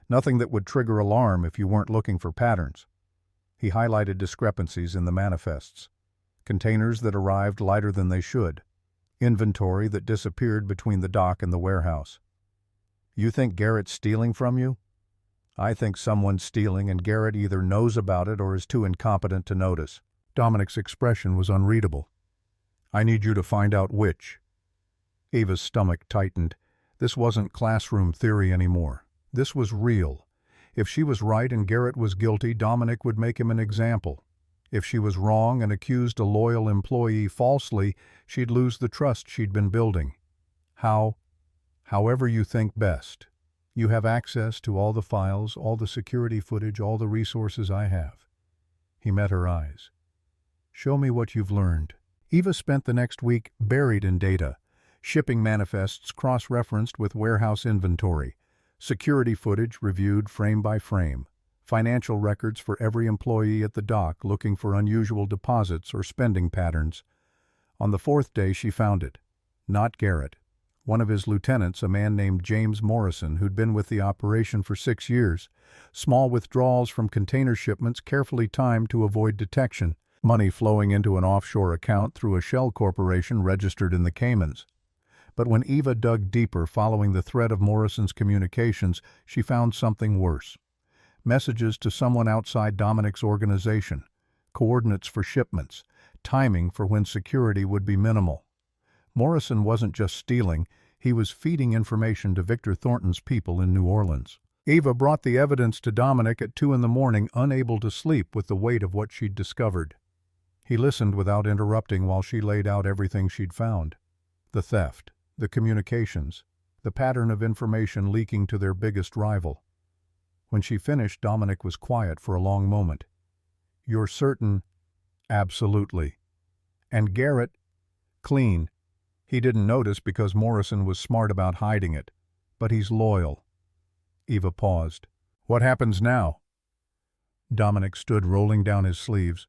Nothing that would trigger alarm if you weren't looking for patterns. He highlighted discrepancies in the manifests. Containers that arrived lighter than they should. Inventory that disappeared between the dock and the warehouse. You think Garrett's stealing from you? I think someone's stealing, and Garrett either knows about it or is too incompetent to notice. Dominic's expression was unreadable. I need you to find out which. Eva's stomach tightened. This wasn't classroom theory anymore. This was real. If she was right and Garrett was guilty, Dominic would make him an example. If she was wrong and accused a loyal employee falsely, she'd lose the trust she'd been building. However you think best. You have access to all the files, all the security footage, all the resources I have. He met her eyes. Show me what you've learned. Eva spent the next week buried in data. Shipping manifests cross-referenced with warehouse inventory. Security footage reviewed frame by frame. Financial records for every employee at the dock looking for unusual deposits or spending patterns. On the 4th day she found it. Not Garrett. One of his lieutenants, a man named James Morrison, who'd been with the operation for 6 years. Small withdrawals from container shipments carefully timed to avoid detection. Money flowing into an offshore account through a shell corporation registered in the Caymans. But when Eva dug deeper following the thread of Morrison's communications, she found something worse. Messages to someone outside Dominic's organization. Coordinates for shipments. Timing for when security would be minimal. Morrison wasn't just stealing, he was feeding information to Victor Thornton's people in New Orleans. Eva brought the evidence to Dominic at 2 a.m, unable to sleep with the weight of what she'd discovered. He listened without interrupting while she laid out everything she'd found. The theft, the communications, the pattern of information leaking to their biggest rival. When she finished, Dominic was quiet for a long moment. You're certain? Absolutely. And Garrett? Clean. He didn't notice because Morrison was smart about hiding it. But he's loyal. Eva paused. What happens now? Dominic stood, rolling down his sleeves.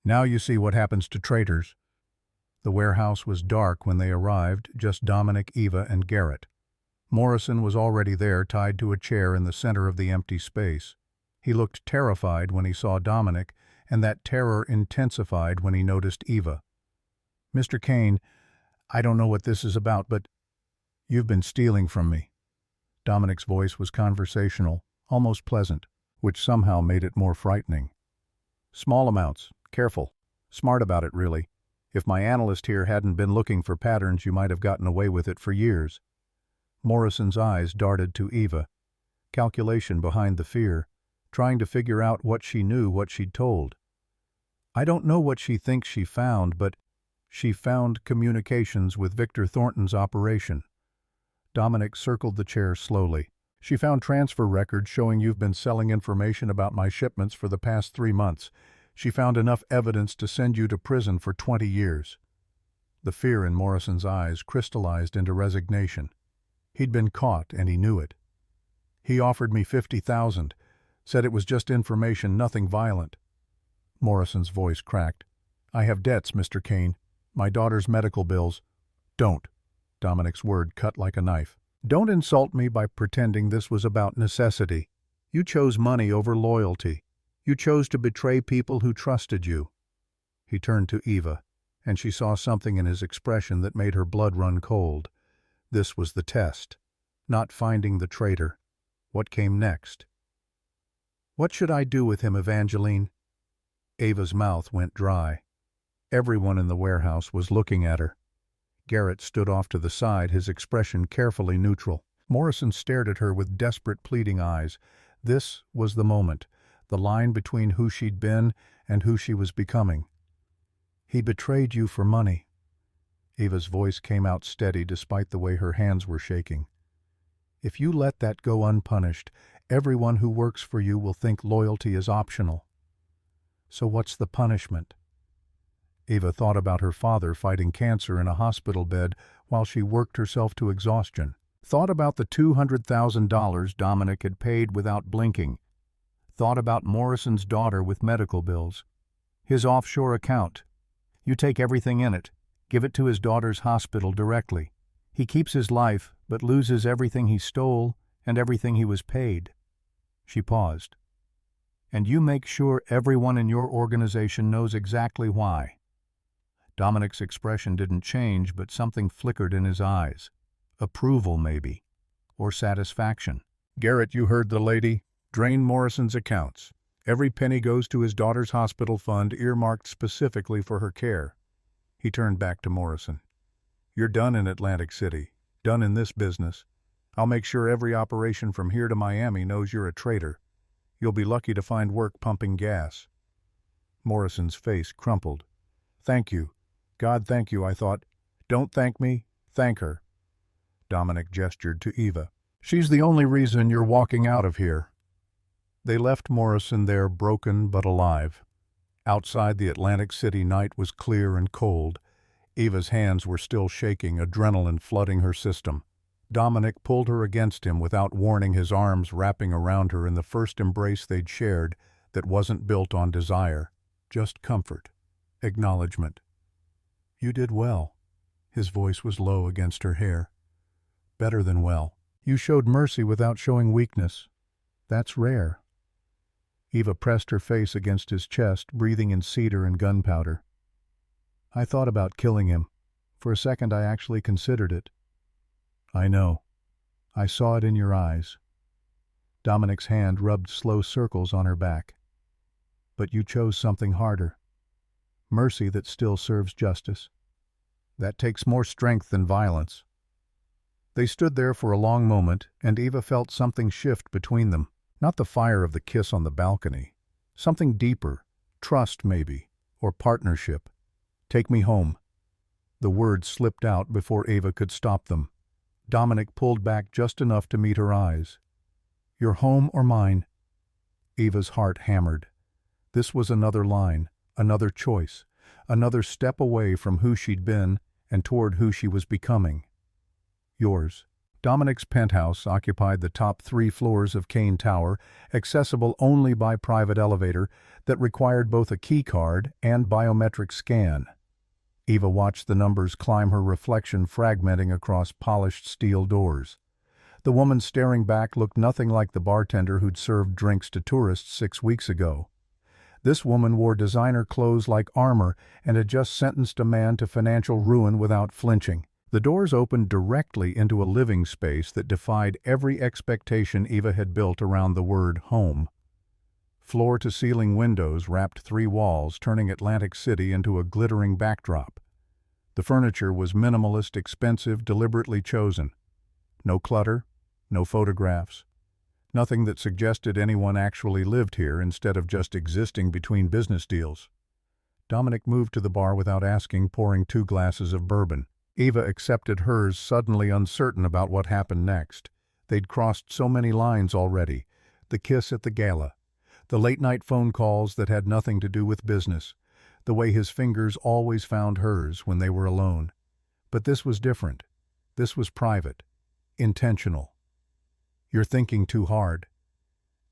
Now you see what happens to traitors. The warehouse was dark when they arrived, just Dominic, Eva, and Garrett. Morrison was already there, tied to a chair in the center of the empty space. He looked terrified when he saw Dominic, and that terror intensified when he noticed Eva. Mr. Kane, I don't know what this is about, but you've been stealing from me. Dominic's voice was conversational, almost pleasant, which somehow made it more frightening. Small amounts. Careful. Smart about it, really. If my analyst here hadn't been looking for patterns, you might have gotten away with it for years. Morrison's eyes darted to Eva. Calculation behind the fear, trying to figure out what she knew, what she'd told. I don't know what she thinks she found, but she found communications with Victor Thornton's operation. Dominic circled the chair slowly. She found transfer records showing you've been selling information about my shipments for the past 3 months. She found enough evidence to send you to prison for 20 years. The fear in Morrison's eyes crystallized into resignation. He'd been caught, and he knew it. He offered me $50,000, said it was just information, nothing violent. Morrison's voice cracked. I have debts, Mr. Kane. My daughter's medical bills. Don't. Dominic's word cut like a knife. Don't insult me by pretending this was about necessity. You chose money over loyalty. You chose to betray people who trusted you. He turned to Eva, and she saw something in his expression that made her blood run cold. This was the test. Not finding the traitor. What came next? What should I do with him, Evangeline? Eva's mouth went dry. Everyone in the warehouse was looking at her. Garrett stood off to the side, his expression carefully neutral. Morrison stared at her with desperate, pleading eyes. This was the moment, the line between who she'd been and who she was becoming. He betrayed you for money. Eva's voice came out steady despite the way her hands were shaking. If you let that go unpunished, everyone who works for you will think loyalty is optional. So what's the punishment? Eva thought about her father fighting cancer in a hospital bed while she worked herself to exhaustion. Thought about the $200,000 Dominic had paid without blinking. Thought about Morrison's daughter with medical bills. His offshore account. You take everything in it. Give it to his daughter's hospital directly. He keeps his life, but loses everything he stole and everything he was paid. She paused. And you make sure everyone in your organization knows exactly why. Dominic's expression didn't change, but something flickered in his eyes. Approval, maybe. Or satisfaction. Garrett, you heard the lady. Drain Morrison's accounts. Every penny goes to his daughter's hospital fund earmarked specifically for her care. He turned back to Morrison. You're done in Atlantic City. Done in this business. I'll make sure every operation from here to Miami knows you're a traitor. You'll be lucky to find work pumping gas. Morrison's face crumpled. Thank you. God, thank you, I thought. Don't thank me, thank her. Dominic gestured to Eva. She's the only reason you're walking out of here. They left Morrison there broken but alive. Outside, the Atlantic City night was clear and cold. Eva's hands were still shaking, adrenaline flooding her system. Dominic pulled her against him without warning, his arms wrapping around her in the first embrace they'd shared that wasn't built on desire, just comfort, acknowledgement. You did well. His voice was low against her hair. Better than well. You showed mercy without showing weakness. That's rare. Eva pressed her face against his chest, breathing in cedar and gunpowder. I thought about killing him. For a second I actually considered it. I know. I saw it in your eyes. Dominic's hand rubbed slow circles on her back. But you chose something harder. Mercy that still serves justice. That takes more strength than violence. They stood there for a long moment, and Eva felt something shift between them. Not the fire of the kiss on the balcony. Something deeper. Trust, maybe. Or partnership. Take me home. The words slipped out before Eva could stop them. Dominic pulled back just enough to meet her eyes. Your home or mine? Eva's heart hammered. This was another line, another choice, another step away from who she'd been and toward who she was becoming. Yours. Dominic's penthouse occupied the top 3 floors of Kane Tower, accessible only by private elevator that required both a key card and biometric scan. Eva watched the numbers climb, her reflection fragmenting across polished steel doors. The woman staring back looked nothing like the bartender who'd served drinks to tourists 6 weeks ago. This woman wore designer clothes like armor and had just sentenced a man to financial ruin without flinching. The doors opened directly into a living space that defied every expectation Eva had built around the word home. Floor-to-ceiling windows wrapped 3 walls, turning Atlantic City into a glittering backdrop. The furniture was minimalist, expensive, deliberately chosen. No clutter, no photographs. Nothing that suggested anyone actually lived here instead of just existing between business deals. Dominic moved to the bar without asking, pouring 2 glasses of bourbon. Eva accepted hers, suddenly uncertain about what happened next. They'd crossed so many lines already. The kiss at the gala, the late-night phone calls that had nothing to do with business, the way his fingers always found hers when they were alone. But this was different. This was private, intentional. "You're thinking too hard."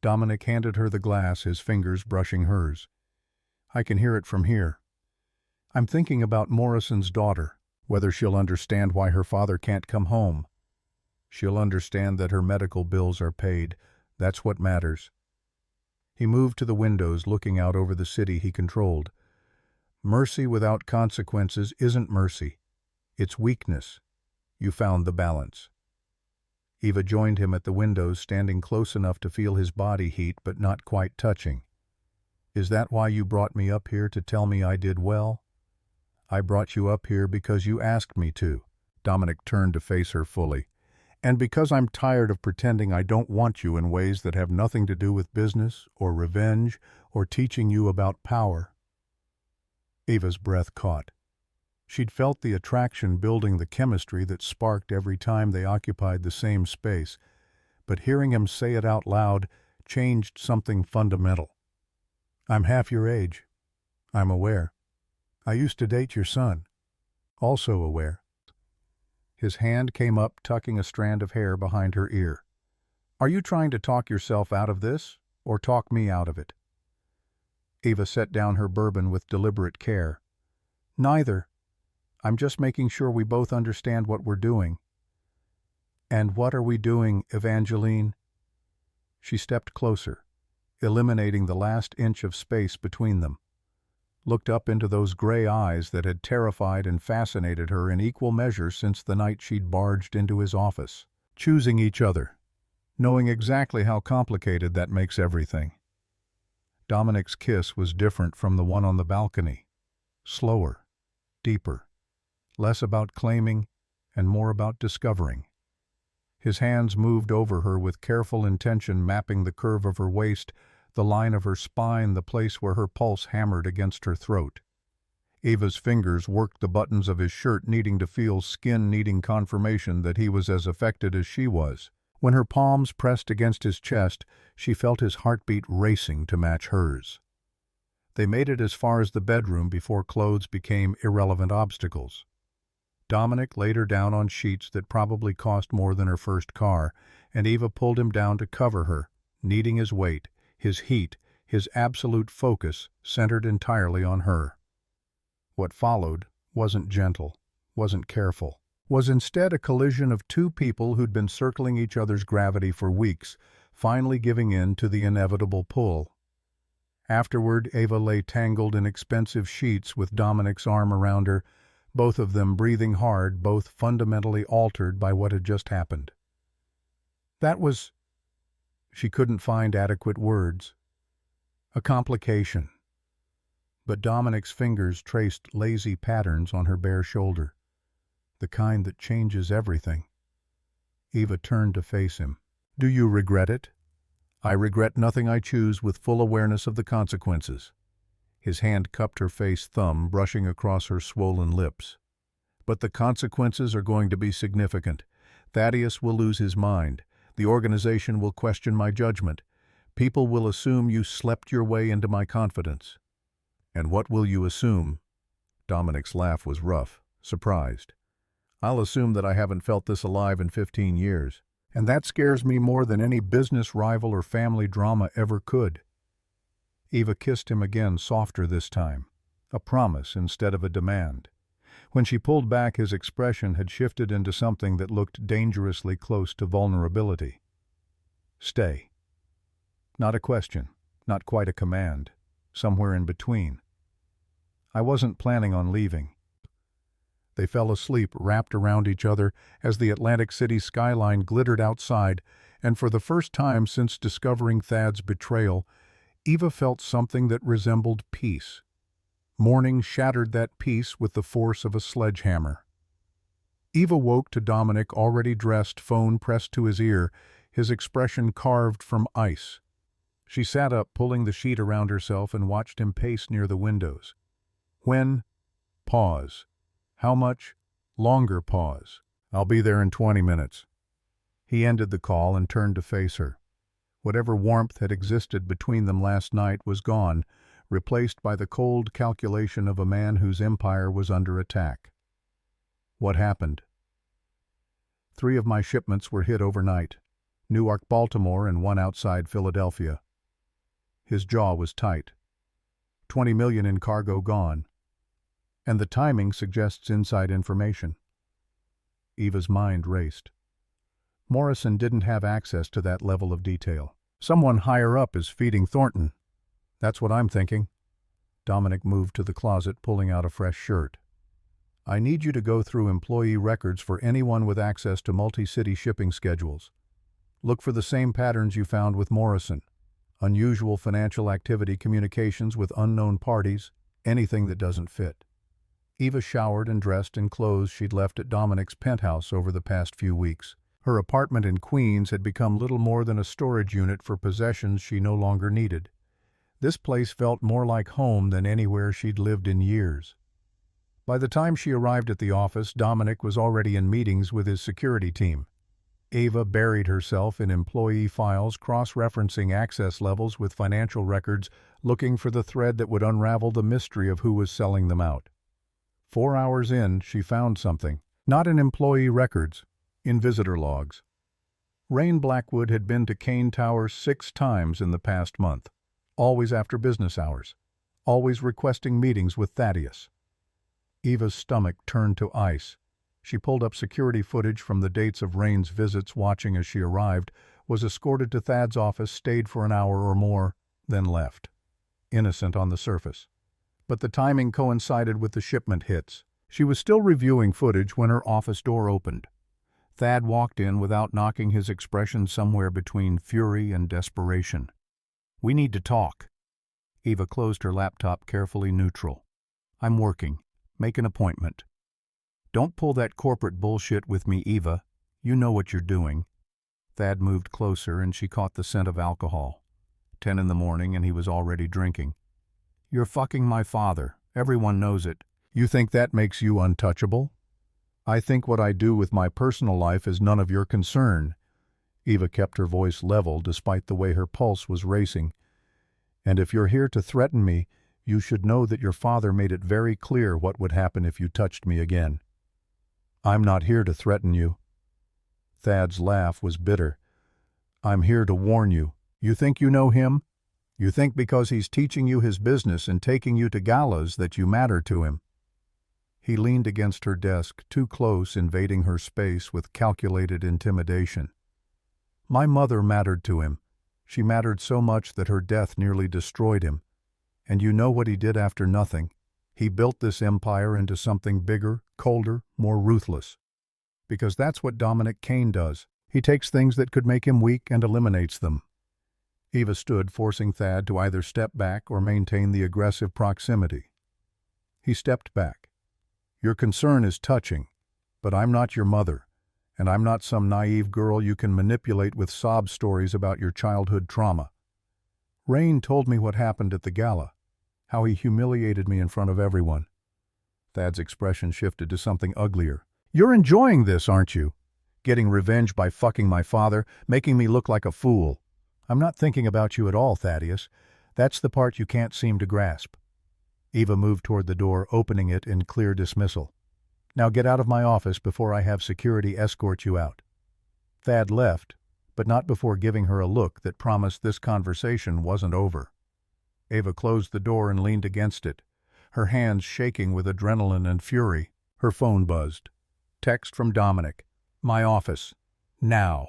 Dominic handed her the glass, his fingers brushing hers. "I can hear it from here. I'm thinking about Morrison's daughter, whether she'll understand why her father can't come home. She'll understand that her medical bills are paid. That's what matters." He moved to the windows, looking out over the city he controlled. Mercy without consequences isn't mercy. It's weakness. You found the balance. Eva joined him at the windows, standing close enough to feel his body heat but not quite touching. "Is that why you brought me up here, to tell me I did well?" "I brought you up here because you asked me to." Dominic turned to face her fully. "And because I'm tired of pretending I don't want you in ways that have nothing to do with business or revenge or teaching you about power." Eva's breath caught. She'd felt the attraction building, the chemistry that sparked every time they occupied the same space, but hearing him say it out loud changed something fundamental. "I'm half your age. I'm aware. I used to date your son. Also aware." His hand came up, tucking a strand of hair behind her ear. "Are you trying to talk yourself out of this, or talk me out of it?" Eva set down her bourbon with deliberate care. "Neither. I'm just making sure we both understand what we're doing." "And what are we doing, Evangeline?" She stepped closer, eliminating the last inch of space between them. Looked up into those gray eyes that had terrified and fascinated her in equal measure since the night she'd barged into his office. "Choosing each other. Knowing exactly how complicated that makes everything." Dominic's kiss was different from the one on the balcony. Slower, deeper, less about claiming and more about discovering. His hands moved over her with careful intention, mapping the curve of her waist, the line of her spine, the place where her pulse hammered against her throat. Eva's fingers worked the buttons of his shirt, needing to feel skin, needing confirmation that he was as affected as she was. When her palms pressed against his chest, she felt his heartbeat racing to match hers. They made it as far as the bedroom before clothes became irrelevant obstacles. Dominic laid her down on sheets that probably cost more than her first car, and Eva pulled him down to cover her, needing his weight, his heat, his absolute focus centered entirely on her. What followed wasn't gentle, wasn't careful, was instead a collision of two people who'd been circling each other's gravity for weeks, finally giving in to the inevitable pull. Afterward, Eva lay tangled in expensive sheets with Dominic's arm around her, both of them breathing hard, both fundamentally altered by what had just happened. That was... She couldn't find adequate words. A complication. But Dominic's fingers traced lazy patterns on her bare shoulder, the kind that changes everything. Eva turned to face him. "Do you regret it?" "I regret nothing. I choose with full awareness of the consequences." His hand cupped her face, thumb brushing across her swollen lips. "But the consequences are going to be significant. Thaddeus will lose his mind. The organization will question my judgment. People will assume you slept your way into my confidence." "And what will you assume?" Dominic's laugh was rough, surprised. "I'll assume that I haven't felt this alive in 15 years. And that scares me more than any business rival or family drama ever could." Eva kissed him again, softer this time, a promise instead of a demand. When she pulled back, his expression had shifted into something that looked dangerously close to vulnerability. "Stay." Not a question, not quite a command, somewhere in between. "I wasn't planning on leaving." They fell asleep, wrapped around each other as the Atlantic City skyline glittered outside, and for the first time since discovering Thad's betrayal, Eva felt something that resembled peace. Morning shattered that peace with the force of a sledgehammer. Eva woke to Dominic, already dressed, phone pressed to his ear, his expression carved from ice. She sat up, pulling the sheet around herself, and watched him pace near the windows. "When?" Pause. "How much?" Longer pause. "I'll be there in 20 minutes." He ended the call and turned to face her. Whatever warmth had existed between them last night was gone, replaced by the cold calculation of a man whose empire was under attack. What happened? 3 of my shipments were hit overnight, Newark, Baltimore, and 1 outside Philadelphia. His jaw was tight. 20 million in cargo gone. And the timing suggests inside information. Eva's mind raced. Morrison didn't have access to that level of detail. Someone higher up is feeding Thornton. That's what I'm thinking. Dominic moved to the closet, pulling out a fresh shirt. I need you to go through employee records for anyone with access to multi-city shipping schedules. Look for the same patterns you found with Morrison. Unusual financial activity, communications with unknown parties, anything that doesn't fit. Eva showered and dressed in clothes she'd left at Dominic's penthouse over the past few weeks. Her apartment in Queens had become little more than a storage unit for possessions she no longer needed. This place felt more like home than anywhere she'd lived in years. By the time she arrived at the office, Dominic was already in meetings with his security team. Eva buried herself in employee files, cross-referencing access levels with financial records, looking for the thread that would unravel the mystery of who was selling them out. 4 hours in, she found something. Not in employee records, in visitor logs. Rain Blackwood had been to Kane Tower 6 times in the past month, always after business hours, always requesting meetings with Thaddeus. Eva's stomach turned to ice. She pulled up security footage from the dates of Rain's visits, watching as she arrived, was escorted to Thad's office, stayed for an hour or more, then left. Innocent on the surface. But the timing coincided with the shipment hits. She was still reviewing footage when her office door opened. Thad walked in without knocking, his expression somewhere between fury and desperation. "We need to talk." Eva closed her laptop, carefully neutral. "I'm working. Make an appointment." "Don't pull that corporate bullshit with me, Eva. You know what you're doing." Thad moved closer and she caught the scent of alcohol. 10 in the morning and he was already drinking. "You're fucking my father. Everyone knows it. You think that makes you untouchable? I think what I do with my personal life is none of your concern." Eva kept her voice level despite the way her pulse was racing. "And if you're here to threaten me, you should know that your father made it very clear what would happen if you touched me again." "I'm not here to threaten you." Thad's laugh was bitter. "I'm here to warn you. You think you know him? You think because he's teaching you his business and taking you to galas that you matter to him." He leaned against her desk, too close, invading her space with calculated intimidation. "My mother mattered to him. She mattered so much that her death nearly destroyed him. And you know what he did after nothing? He built this empire into something bigger, colder, more ruthless. Because that's what Dominic Kane does. He takes things that could make him weak and eliminates them." Eva stood, forcing Thad to either step back or maintain the aggressive proximity. He stepped back. "Your concern is touching, but I'm not your mother, and I'm not some naive girl you can manipulate with sob stories about your childhood trauma. Rain told me what happened at the gala, how he humiliated me in front of everyone." Thad's expression shifted to something uglier. "You're enjoying this, aren't you? Getting revenge by fucking my father, making me look like a fool." "I'm not thinking about you at all, Thaddeus. That's the part you can't seem to grasp." Eva moved toward the door, opening it in clear dismissal. "Now get out of my office before I have security escort you out." Thad left, but not before giving her a look that promised this conversation wasn't over. Eva closed the door and leaned against it, her hands shaking with adrenaline and fury. Her phone buzzed. Text from Dominic. "My office. Now."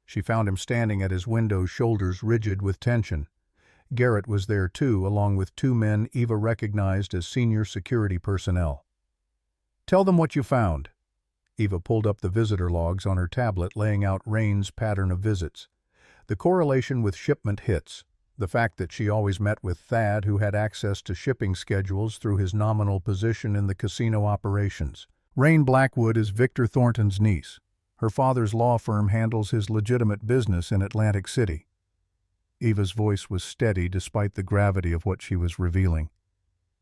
She found him standing at his window, shoulders rigid with tension. Garrett was there too, along with 2 men Eva recognized as senior security personnel. "Tell them what you found." Eva pulled up the visitor logs on her tablet, laying out Rain's pattern of visits. The correlation with shipment hits, the fact that she always met with Thad, who had access to shipping schedules through his nominal position in the casino operations. Rain Blackwood is Victor Thornton's niece. Her father's law firm handles his legitimate business in Atlantic City. Eva's voice was steady despite the gravity of what she was revealing.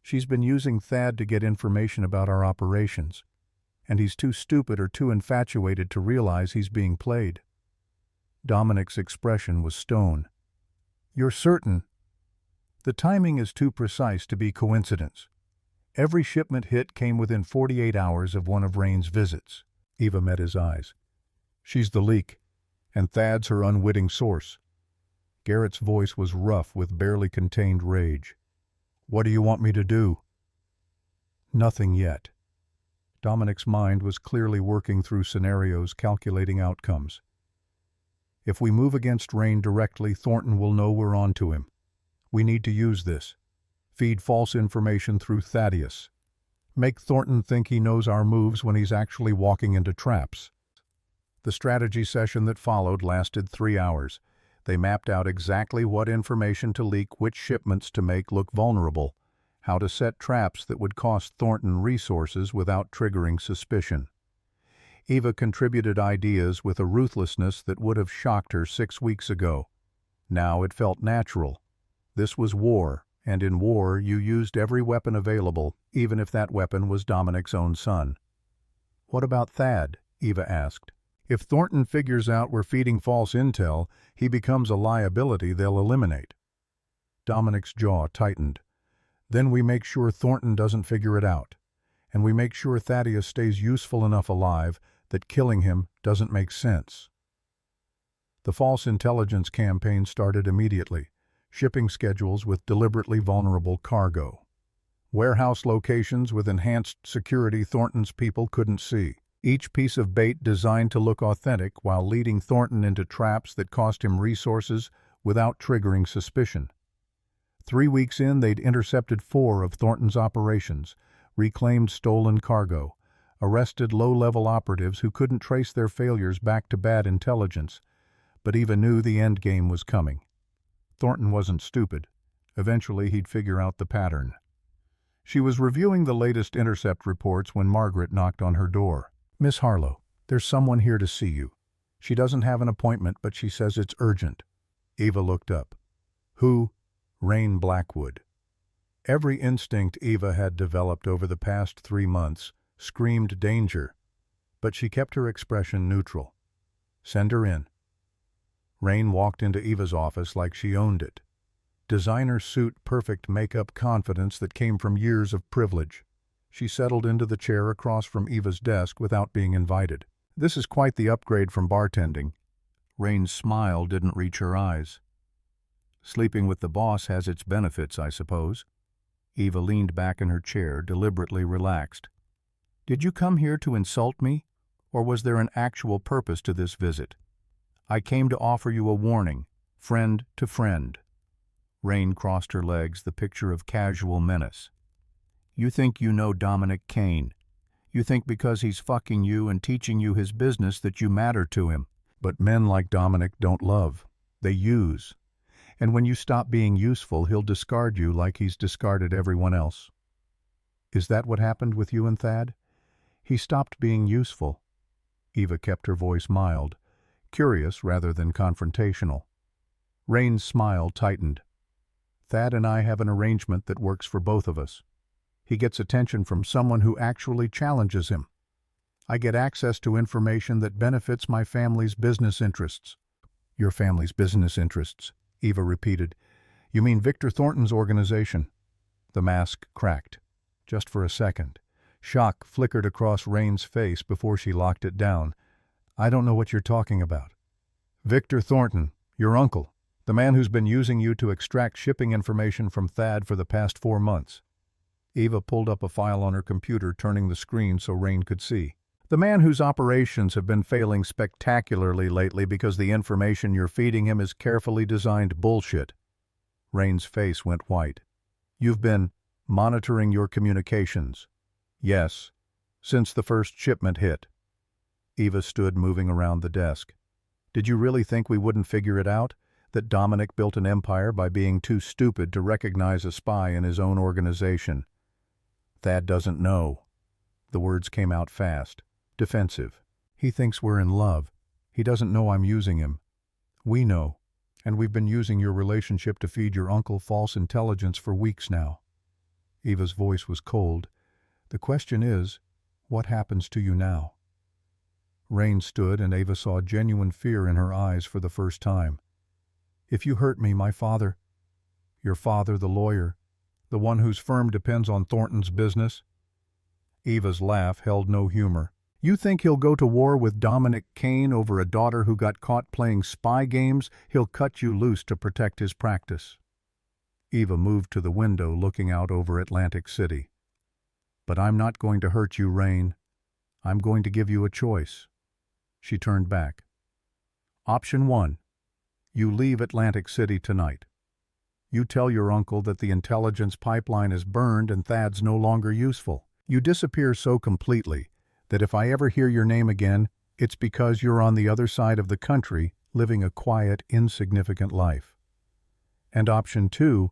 "She's been using Thad to get information about our operations, and he's too stupid or too infatuated to realize he's being played. Dominic's expression was stone. "You're certain?" "The timing is too precise to be coincidence. Every shipment hit came within 48 hours of one of Rain's visits." Eva met his eyes. "She's the leak, and Thad's her unwitting source." Garrett's voice was rough with barely contained rage. "What do you want me to do?" "Nothing yet." Dominic's mind was clearly working through scenarios, calculating outcomes. "If we move against Rain directly, Thornton will know we're on to him. We need to use this. Feed false information through Thaddeus. Make Thornton think he knows our moves when he's actually walking into traps." The strategy session that followed lasted 3 hours. They mapped out exactly what information to leak, which shipments to make look vulnerable, how to set traps that would cost Thornton resources without triggering suspicion. Eva contributed ideas with a ruthlessness that would have shocked her 6 weeks ago. Now it felt natural. This was war, and in war you used every weapon available, even if that weapon was Dominic's own son. "What about Thad?" Eva asked. "If Thornton figures out we're feeding false intel, he becomes a liability they'll eliminate." Dominic's jaw tightened. "Then we make sure Thornton doesn't figure it out, and we make sure Thaddeus stays useful enough alive that killing him doesn't make sense." The false intelligence campaign started immediately. Shipping schedules with deliberately vulnerable cargo. Warehouse locations with enhanced security Thornton's people couldn't see. Each piece of bait designed to look authentic while leading Thornton into traps that cost him resources without triggering suspicion. 3 weeks in, they'd intercepted 4 of Thornton's operations, reclaimed stolen cargo, arrested low-level operatives who couldn't trace their failures back to bad intelligence, but Eva knew the end game was coming. Thornton wasn't stupid. Eventually he'd figure out the pattern. She was reviewing the latest intercept reports when Margaret knocked on her door. "Miss Harlow, there's someone here to see you. She doesn't have an appointment, but she says it's urgent." Eva looked up. "Who?" "Rain Blackwood." Every instinct Eva had developed over the past 3 months screamed danger, but she kept her expression neutral. "Send her in." Rain walked into Eva's office like she owned it. Designer suit, perfect makeup, confidence that came from years of privilege. She settled into the chair across from Eva's desk without being invited. "This is quite the upgrade from bartending." Rain's smile didn't reach her eyes. "Sleeping with the boss has its benefits, I suppose." Eva leaned back in her chair, deliberately relaxed. "Did you come here to insult me, or was there an actual purpose to this visit?" "I came to offer you a warning, friend to friend." Rain crossed her legs, the picture of casual menace. "You think you know Dominic Kane. You think because he's fucking you and teaching you his business that you matter to him. But men like Dominic don't love. They use. And when you stop being useful, he'll discard you like he's discarded everyone else." "Is that what happened with you and Thad?" "He stopped being useful." Eva kept her voice mild, curious rather than confrontational. Rain's smile tightened. "Thad and I have an arrangement that works for both of us. He gets attention from someone who actually challenges him. I get access to information that benefits my family's business interests." "Your family's business interests," Eva repeated. "You mean Victor Thornton's organization?" The mask cracked. Just for a second. Shock flickered across Rain's face before she locked it down. "I don't know what you're talking about." "Victor Thornton, your uncle, the man who's been using you to extract shipping information from Thad for the past 4 months. Eva pulled up a file on her computer, turning the screen so Rain could see. "The man whose operations have been failing spectacularly lately because the information you're feeding him is carefully designed bullshit." Rain's face went white. "You've been monitoring your communications?" "Yes, since the first shipment hit." Eva stood, moving around the desk. "Did you really think we wouldn't figure it out? That Dominic built an empire by being too stupid to recognize a spy in his own organization?" "Thad doesn't know." The words came out fast, defensive. "He thinks we're in love. He doesn't know I'm using him. We know, and we've been using your relationship to feed your uncle false intelligence for weeks now." Eva's voice was cold. "The question is, what happens to you now?" Rain stood, and Ava saw genuine fear in her eyes for the first time. "If you hurt me, my father—" "Your father, the lawyer, the one whose firm depends on Thornton's business?" Eva's laugh held no humor. "You think he'll go to war with Dominic Kane over a daughter who got caught playing spy games? He'll cut you loose to protect his practice." Eva moved to the window looking out over Atlantic City. "But I'm not going to hurt you, Rain. I'm going to give you a choice." She turned back. "Option 1. You leave Atlantic City tonight. You tell your uncle that the intelligence pipeline is burned and Thad's no longer useful. You disappear so completely that if I ever hear your name again, it's because you're on the other side of the country living a quiet, insignificant life. And option 2,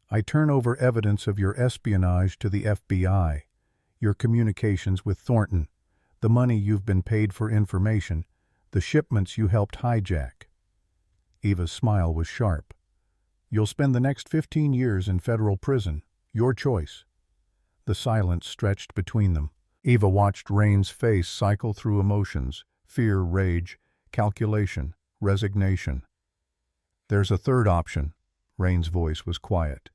I turn over evidence of your espionage to the FBI, your communications with Thornton, the money you've been paid for information, the shipments you helped hijack." Eva's smile was sharp. "You'll spend the next 15 years in federal prison. Your choice." The silence stretched between them. Eva watched Rain's face cycle through emotions: fear, rage, calculation, resignation. "There's a third option." Rain's voice was quiet.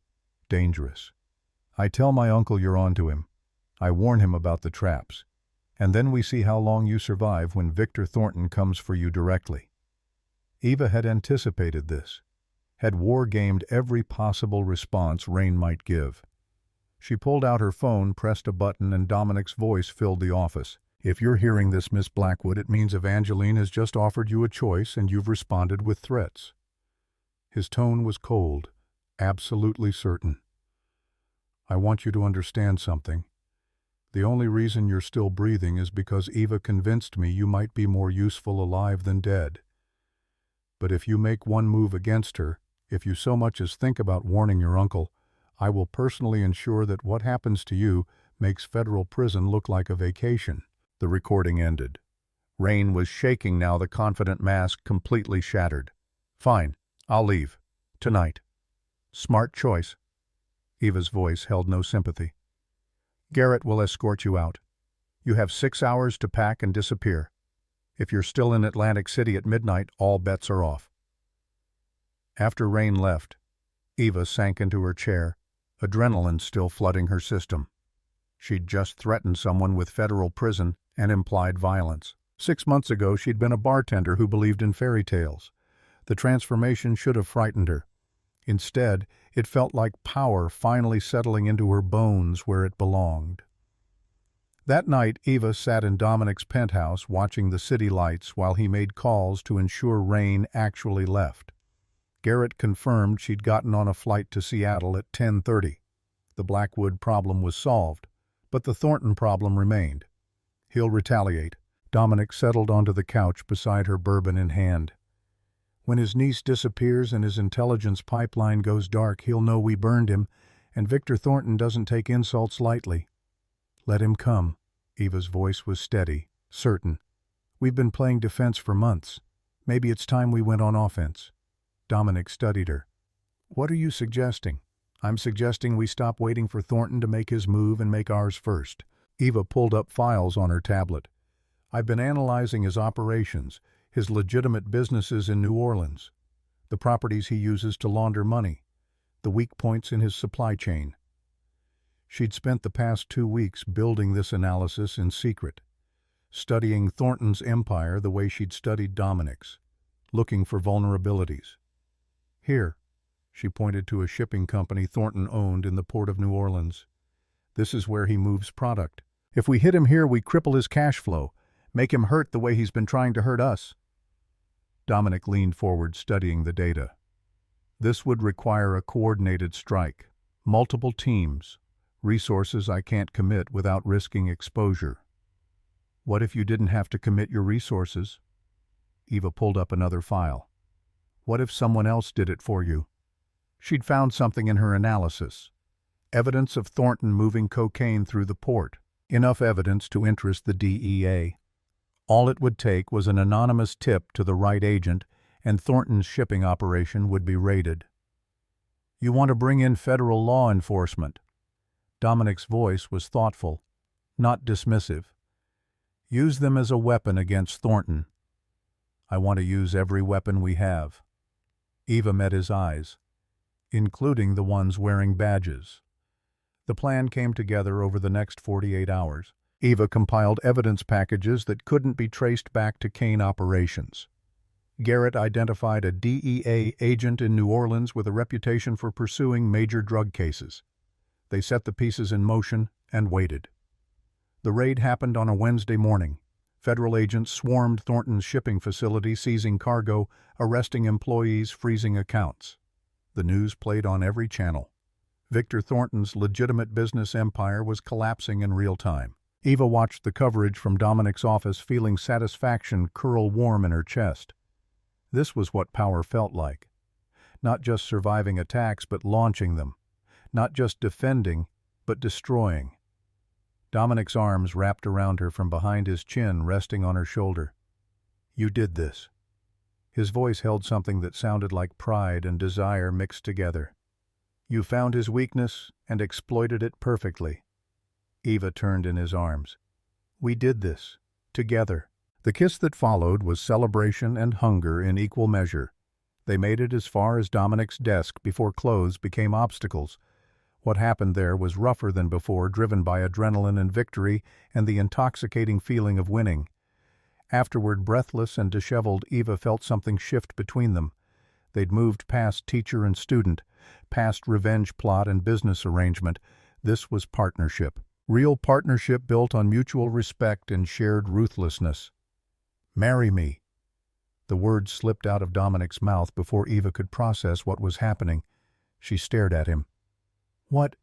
"Dangerous. I tell my uncle you're on to him. I warn him about the traps. And then we see how long you survive when Victor Thornton comes for you directly." Eva had anticipated this, had war-gamed every possible response Rain might give. She pulled out her phone, pressed a button, and Dominic's voice filled the office. "If you're hearing this, Miss Blackwood, it means Evangeline has just offered you a choice and you've responded with threats." His tone was cold, absolutely certain. "I want you to understand something. The only reason you're still breathing is because Eva convinced me you might be more useful alive than dead. But if you make one move against her, if you so much as think about warning your uncle, I will personally ensure that what happens to you makes federal prison look like a vacation." The recording ended. Rain was shaking now, the confident mask completely shattered. "Fine, I'll leave. Tonight." "Smart choice." Eva's voice held no sympathy. "Garrett will escort you out. You have 6 hours to pack and disappear. If you're still in Atlantic City at midnight, all bets are off." After Rain left, Eva sank into her chair, adrenaline still flooding her system. She'd just threatened someone with federal prison and implied violence. 6 months ago, she'd been a bartender who believed in fairy tales. The transformation should have frightened her. Instead, it felt like power finally settling into her bones where it belonged. That night, Eva sat in Dominic's penthouse watching the city lights while he made calls to ensure Rain actually left. Garrett confirmed she'd gotten on a flight to Seattle at 10:30. The Blackwood problem was solved, but the Thornton problem remained. He'll retaliate. Dominic settled onto the couch beside her, bourbon in hand. "When his niece disappears and his intelligence pipeline goes dark, he'll know we burned him, and Victor Thornton doesn't take insults lightly." "Let him come." Eva's voice was steady, certain. "We've been playing defense for months. Maybe it's time we went on offense." Dominic studied her. "What are you suggesting?" "I'm suggesting we stop waiting for Thornton to make his move and make ours first." Eva pulled up files on her tablet. "I've been analyzing his operations, his legitimate businesses in New Orleans, the properties he uses to launder money, the weak points in his supply chain." She'd spent the past 2 weeks building this analysis in secret, studying Thornton's empire the way she'd studied Dominic's, looking for vulnerabilities. "Here," she pointed to a shipping company Thornton owned in the port of New Orleans. "This is where he moves product. If we hit him here, we cripple his cash flow, make him hurt the way he's been trying to hurt us." Dominic leaned forward, studying the data. "This would require a coordinated strike, multiple teams, resources I can't commit without risking exposure." "What if you didn't have to commit your resources?" Eva pulled up another file. "What if someone else did it for you?" She'd found something in her analysis. Evidence of Thornton moving cocaine through the port. Enough evidence to interest the DEA. All it would take was an anonymous tip to the right agent, and Thornton's shipping operation would be raided. "You want to bring in federal law enforcement?" Dominic's voice was thoughtful, not dismissive. Use them as a weapon against Thornton. I want to use every weapon we have. Eva met his eyes, including the ones wearing badges. The plan came together over the next 48 hours. Eva compiled evidence packages that couldn't be traced back to Kane operations. Garrett identified a DEA agent in New Orleans with a reputation for pursuing major drug cases. They set the pieces in motion and waited. The raid happened on a Wednesday morning. Federal agents swarmed Thornton's shipping facility, seizing cargo, arresting employees, freezing accounts. The news played on every channel. Victor Thornton's legitimate business empire was collapsing in real time. Eva watched the coverage from Dominic's office, feeling satisfaction curl warm in her chest. This was what power felt like. Not just surviving attacks, but launching them. Not just defending, but destroying. Dominic's arms wrapped around her from behind his chin, resting on her shoulder. You did this. His voice held something that sounded like pride and desire mixed together. You found his weakness and exploited it perfectly. Eva turned in his arms. We did this. Together. The kiss that followed was celebration and hunger in equal measure. They made it as far as Dominic's desk before clothes became obstacles. What happened there was rougher than before, driven by adrenaline and victory and the intoxicating feeling of winning. Afterward, breathless and disheveled, Eva felt something shift between them. They'd moved past teacher and student, past revenge plot and business arrangement. This was partnership. Real partnership built on mutual respect and shared ruthlessness. Marry me. The words slipped out of Dominic's mouth before Eva could process what was happening. She stared at him. What?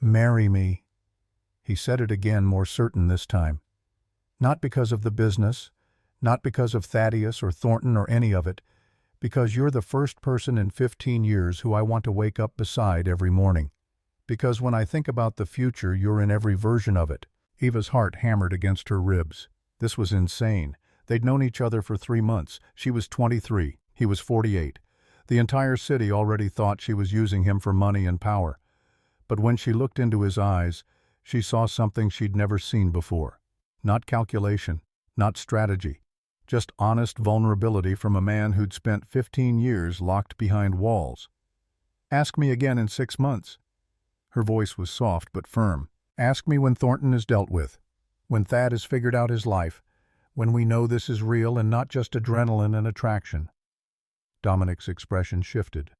Marry me. He said it again, more certain this time. Not because of the business, not because of Thaddeus or Thornton or any of it, because you're the first person in 15 years who I want to wake up beside every morning. Because when I think about the future, you're in every version of it. Eva's heart hammered against her ribs. This was insane. They'd known each other for 3 months. She was 23. He was 48. The entire city already thought she was using him for money and power. But when she looked into his eyes, she saw something she'd never seen before. Not calculation, not strategy, just honest vulnerability from a man who'd spent 15 years locked behind walls. Ask me again in 6 months. Her voice was soft but firm. Ask me when Thornton is dealt with, when Thad has figured out his life, when we know this is real and not just adrenaline and attraction. Dominic's expression shifted.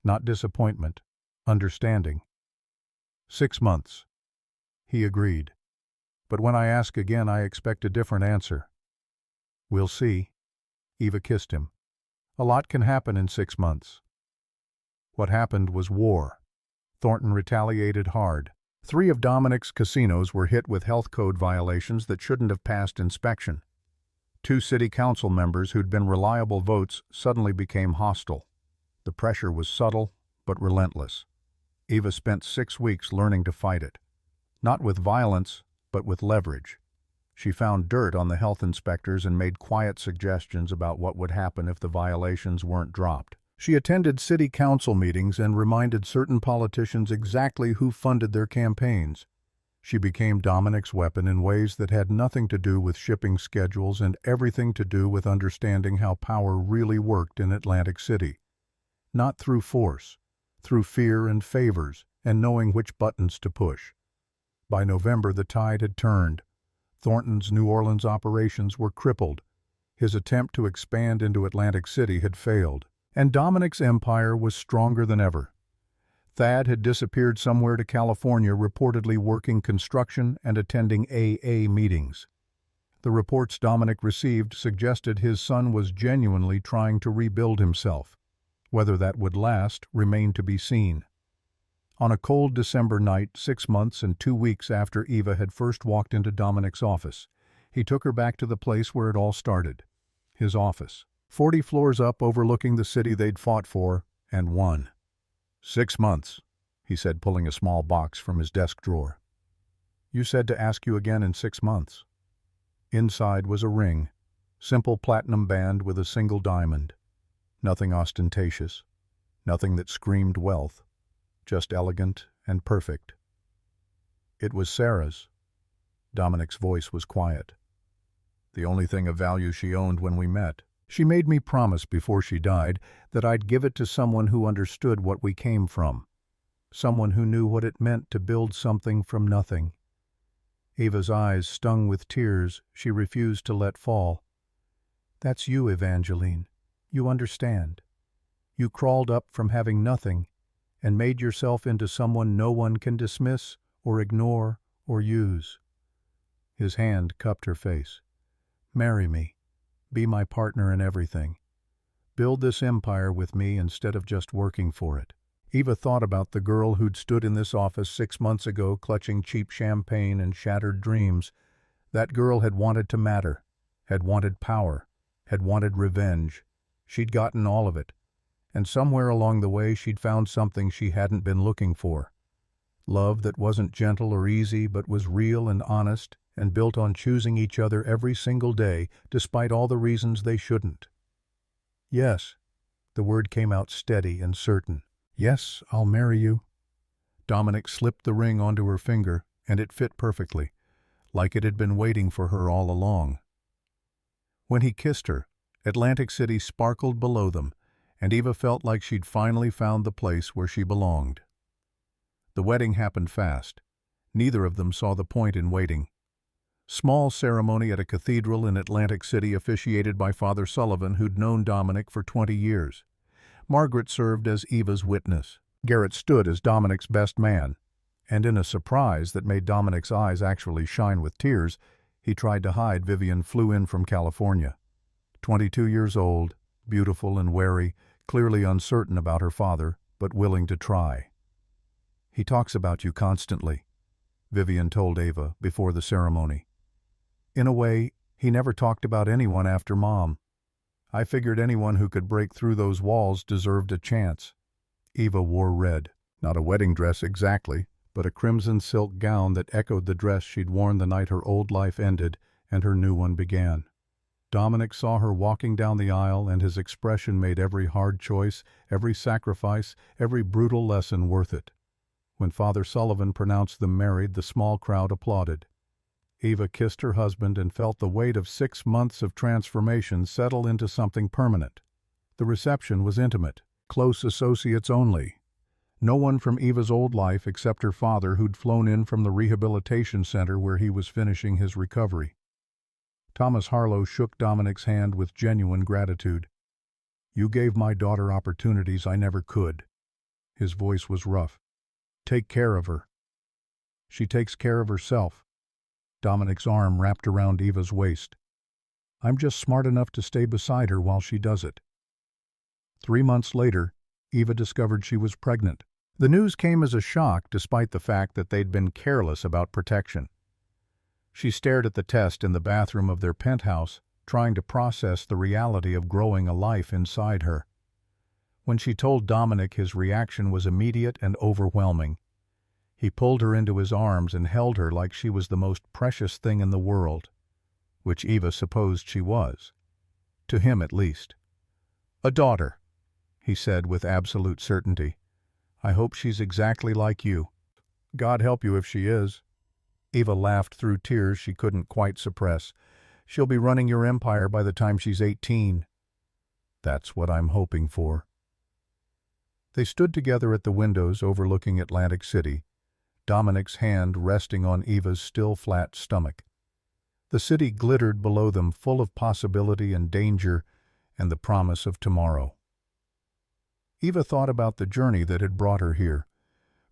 Not disappointment, understanding. 6 months. He agreed. But when I ask again, I expect a different answer. We'll see. Eva kissed him. A lot can happen in 6 months. What happened was war. Thornton retaliated hard. 3 of Dominic's casinos were hit with health code violations that shouldn't have passed inspection. 2 city council members who'd been reliable votes suddenly became hostile. The pressure was subtle, but relentless. Eva spent 6 weeks learning to fight it. Not with violence, but with leverage. She found dirt on the health inspectors and made quiet suggestions about what would happen if the violations weren't dropped. She attended city council meetings and reminded certain politicians exactly who funded their campaigns. She became Dominic's weapon in ways that had nothing to do with shipping schedules and everything to do with understanding how power really worked in Atlantic City. Not through force, through fear and favors, and knowing which buttons to push. By November, the tide had turned. Thornton's New Orleans operations were crippled. His attempt to expand into Atlantic City had failed. And Dominic's empire was stronger than ever. Thad had disappeared somewhere to California, reportedly working construction and attending AA meetings. The reports Dominic received suggested his son was genuinely trying to rebuild himself. Whether that would last remained to be seen. On a cold December night, 6 months and 2 weeks after Eva had first walked into Dominic's office, he took her back to the place where it all started. His office. 40 floors up, overlooking the city they'd fought for and won. 6 months, he said, pulling a small box from his desk drawer. You said to ask you again in 6 months. Inside was a ring, simple platinum band with a single diamond. Nothing ostentatious, nothing that screamed wealth, just elegant and perfect. It was Sarah's. Dominic's voice was quiet. the only thing of value she owned when we met. She made me promise before she died that I'd give it to someone who understood what we came from, someone who knew what it meant to build something from nothing. Eva's eyes stung with tears she refused to let fall. That's you, Evangeline. You understand. You crawled up from having nothing and made yourself into someone no one can dismiss or ignore or use. His hand cupped her face. Marry me. Be my partner in everything. Build this empire with me instead of just working for it. Eva thought about the girl who'd stood in this office 6 months ago clutching cheap champagne and shattered dreams. That girl had wanted to matter, had wanted power, had wanted revenge. She'd gotten all of it. And somewhere along the way she'd found something she hadn't been looking for. Love that wasn't gentle or easy but was real and honest and built on choosing each other every single day despite all the reasons they shouldn't. Yes, the word came out steady and certain. Yes, I'll marry you. Dominic slipped the ring onto her finger, and it fit perfectly, like it had been waiting for her all along. When he kissed her, Atlantic City sparkled below them, and Eva felt like she'd finally found the place where she belonged. The wedding happened fast. Neither of them saw the point in waiting. Small ceremony at a cathedral in Atlantic City officiated by Father Sullivan, who'd known Dominic for 20 years. Margaret served as Eva's witness. Garrett stood as Dominic's best man, and in a surprise that made Dominic's eyes actually shine with tears, he tried to hide Vivian flew in from California. 22 years old, beautiful and wary, clearly uncertain about her father, but willing to try. He talks about you constantly, Vivian told Eva before the ceremony. In a way, he never talked about anyone after Mom. I figured anyone who could break through those walls deserved a chance. Eva wore red, not a wedding dress exactly, but a crimson silk gown that echoed the dress she'd worn the night her old life ended and her new one began. Dominic saw her walking down the aisle, and his expression made every hard choice, every sacrifice, every brutal lesson worth it. When Father Sullivan pronounced them married, the small crowd applauded. Eva kissed her husband and felt the weight of 6 months of transformation settle into something permanent. The reception was intimate, close associates only. No one from Eva's old life except her father, who'd flown in from the rehabilitation center where he was finishing his recovery. Thomas Harlow shook Dominic's hand with genuine gratitude. You gave my daughter opportunities I never could. His voice was rough. Take care of her. She takes care of herself. Dominic's arm wrapped around Eva's waist. I'm just smart enough to stay beside her while she does it. 3 months later, Eva discovered she was pregnant. The news came as a shock despite the fact that they'd been careless about protection. She stared at the test in the bathroom of their penthouse, trying to process the reality of growing a life inside her. When she told Dominic, his reaction was immediate and overwhelming. He pulled her into his arms and held her like she was the most precious thing in the world, which Eva supposed she was. To him, at least. A daughter, he said with absolute certainty. I hope she's exactly like you. God help you if she is. Eva laughed through tears she couldn't quite suppress. She'll be running your empire by the time she's 18. That's what I'm hoping for. They stood together at the windows overlooking Atlantic City, Dominic's hand resting on Eva's still flat stomach. The city glittered below them, full of possibility and danger and the promise of tomorrow. Eva thought about the journey that had brought her here,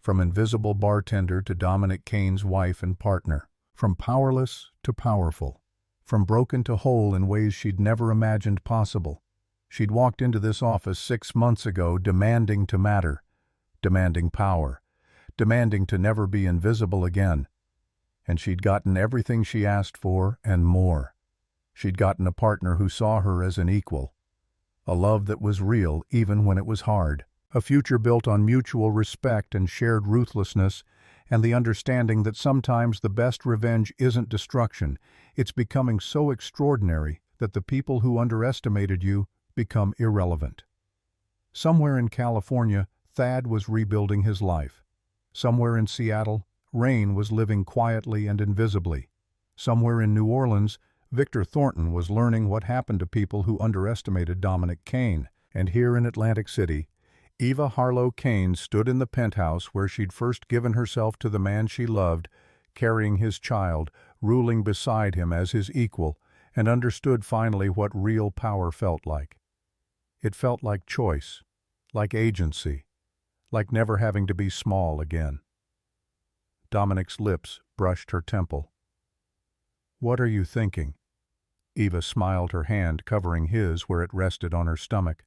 from invisible bartender to Dominic Kane's wife and partner, from powerless to powerful, from broken to whole in ways she'd never imagined possible. She'd walked into this office 6 months ago demanding to matter, demanding power, demanding to never be invisible again. And she'd gotten everything she asked for and more. She'd gotten a partner who saw her as an equal, a love that was real even when it was hard, a future built on mutual respect and shared ruthlessness, and the understanding that sometimes the best revenge isn't destruction, it's becoming so extraordinary that the people who underestimated you become irrelevant. Somewhere in California, Thad was rebuilding his life. Somewhere in Seattle, Rain was living quietly and invisibly. Somewhere in New Orleans, Victor Thornton was learning what happened to people who underestimated Dominic Kane, and here in Atlantic City, Eva Harlow Kane stood in the penthouse where she'd first given herself to the man she loved, carrying his child, ruling beside him as his equal, and understood finally what real power felt like. It felt like choice, like agency, like never having to be small again. Dominic's lips brushed her temple. "What are you thinking?" Eva smiled, her hand covering his where it rested on her stomach.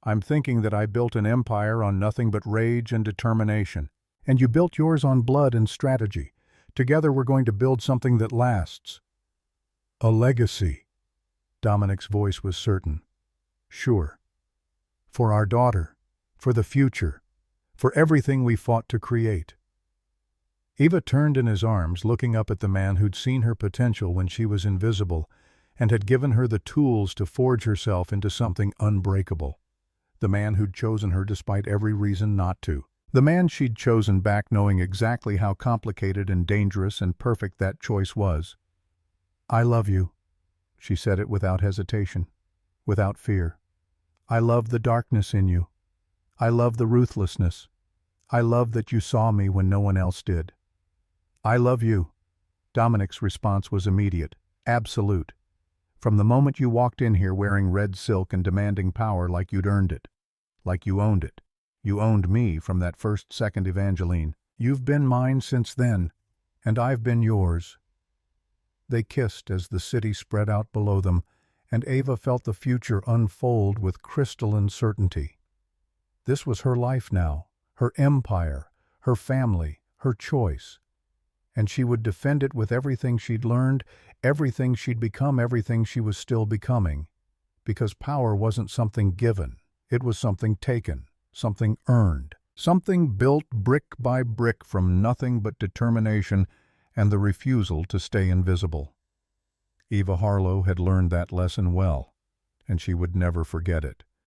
"I'm thinking that I built an empire on nothing but rage and determination, and you built yours on blood and strategy. Together we're going to build something that lasts." "A legacy." Dominic's voice was certain. "Sure. For our daughter, for the future, for everything we fought to create." Eva turned in his arms, looking up at the man who'd seen her potential when she was invisible and had given her the tools to forge herself into something unbreakable. The man who'd chosen her despite every reason not to. The man she'd chosen back knowing exactly how complicated and dangerous and perfect that choice was. "I love you." She said it without hesitation, without fear. "I love the darkness in you. I love the ruthlessness. I love that you saw me when no one else did. I love you." Dominic's response was immediate, absolute. "From the moment you walked in here wearing red silk and demanding power like you'd earned it, like you owned it. You owned me from that first second, Evangeline. You've been mine since then, and I've been yours." They kissed as the city spread out below them, and Eva felt the future unfold with crystalline certainty. This was her life now, her empire, her family, her choice. And she would defend it with everything she'd learned, everything she'd become, everything she was still becoming. Because power wasn't something given, it was something taken, something earned, something built brick by brick from nothing but determination and the refusal to stay invisible. Eva Harlow had learned that lesson well, and she would never forget it.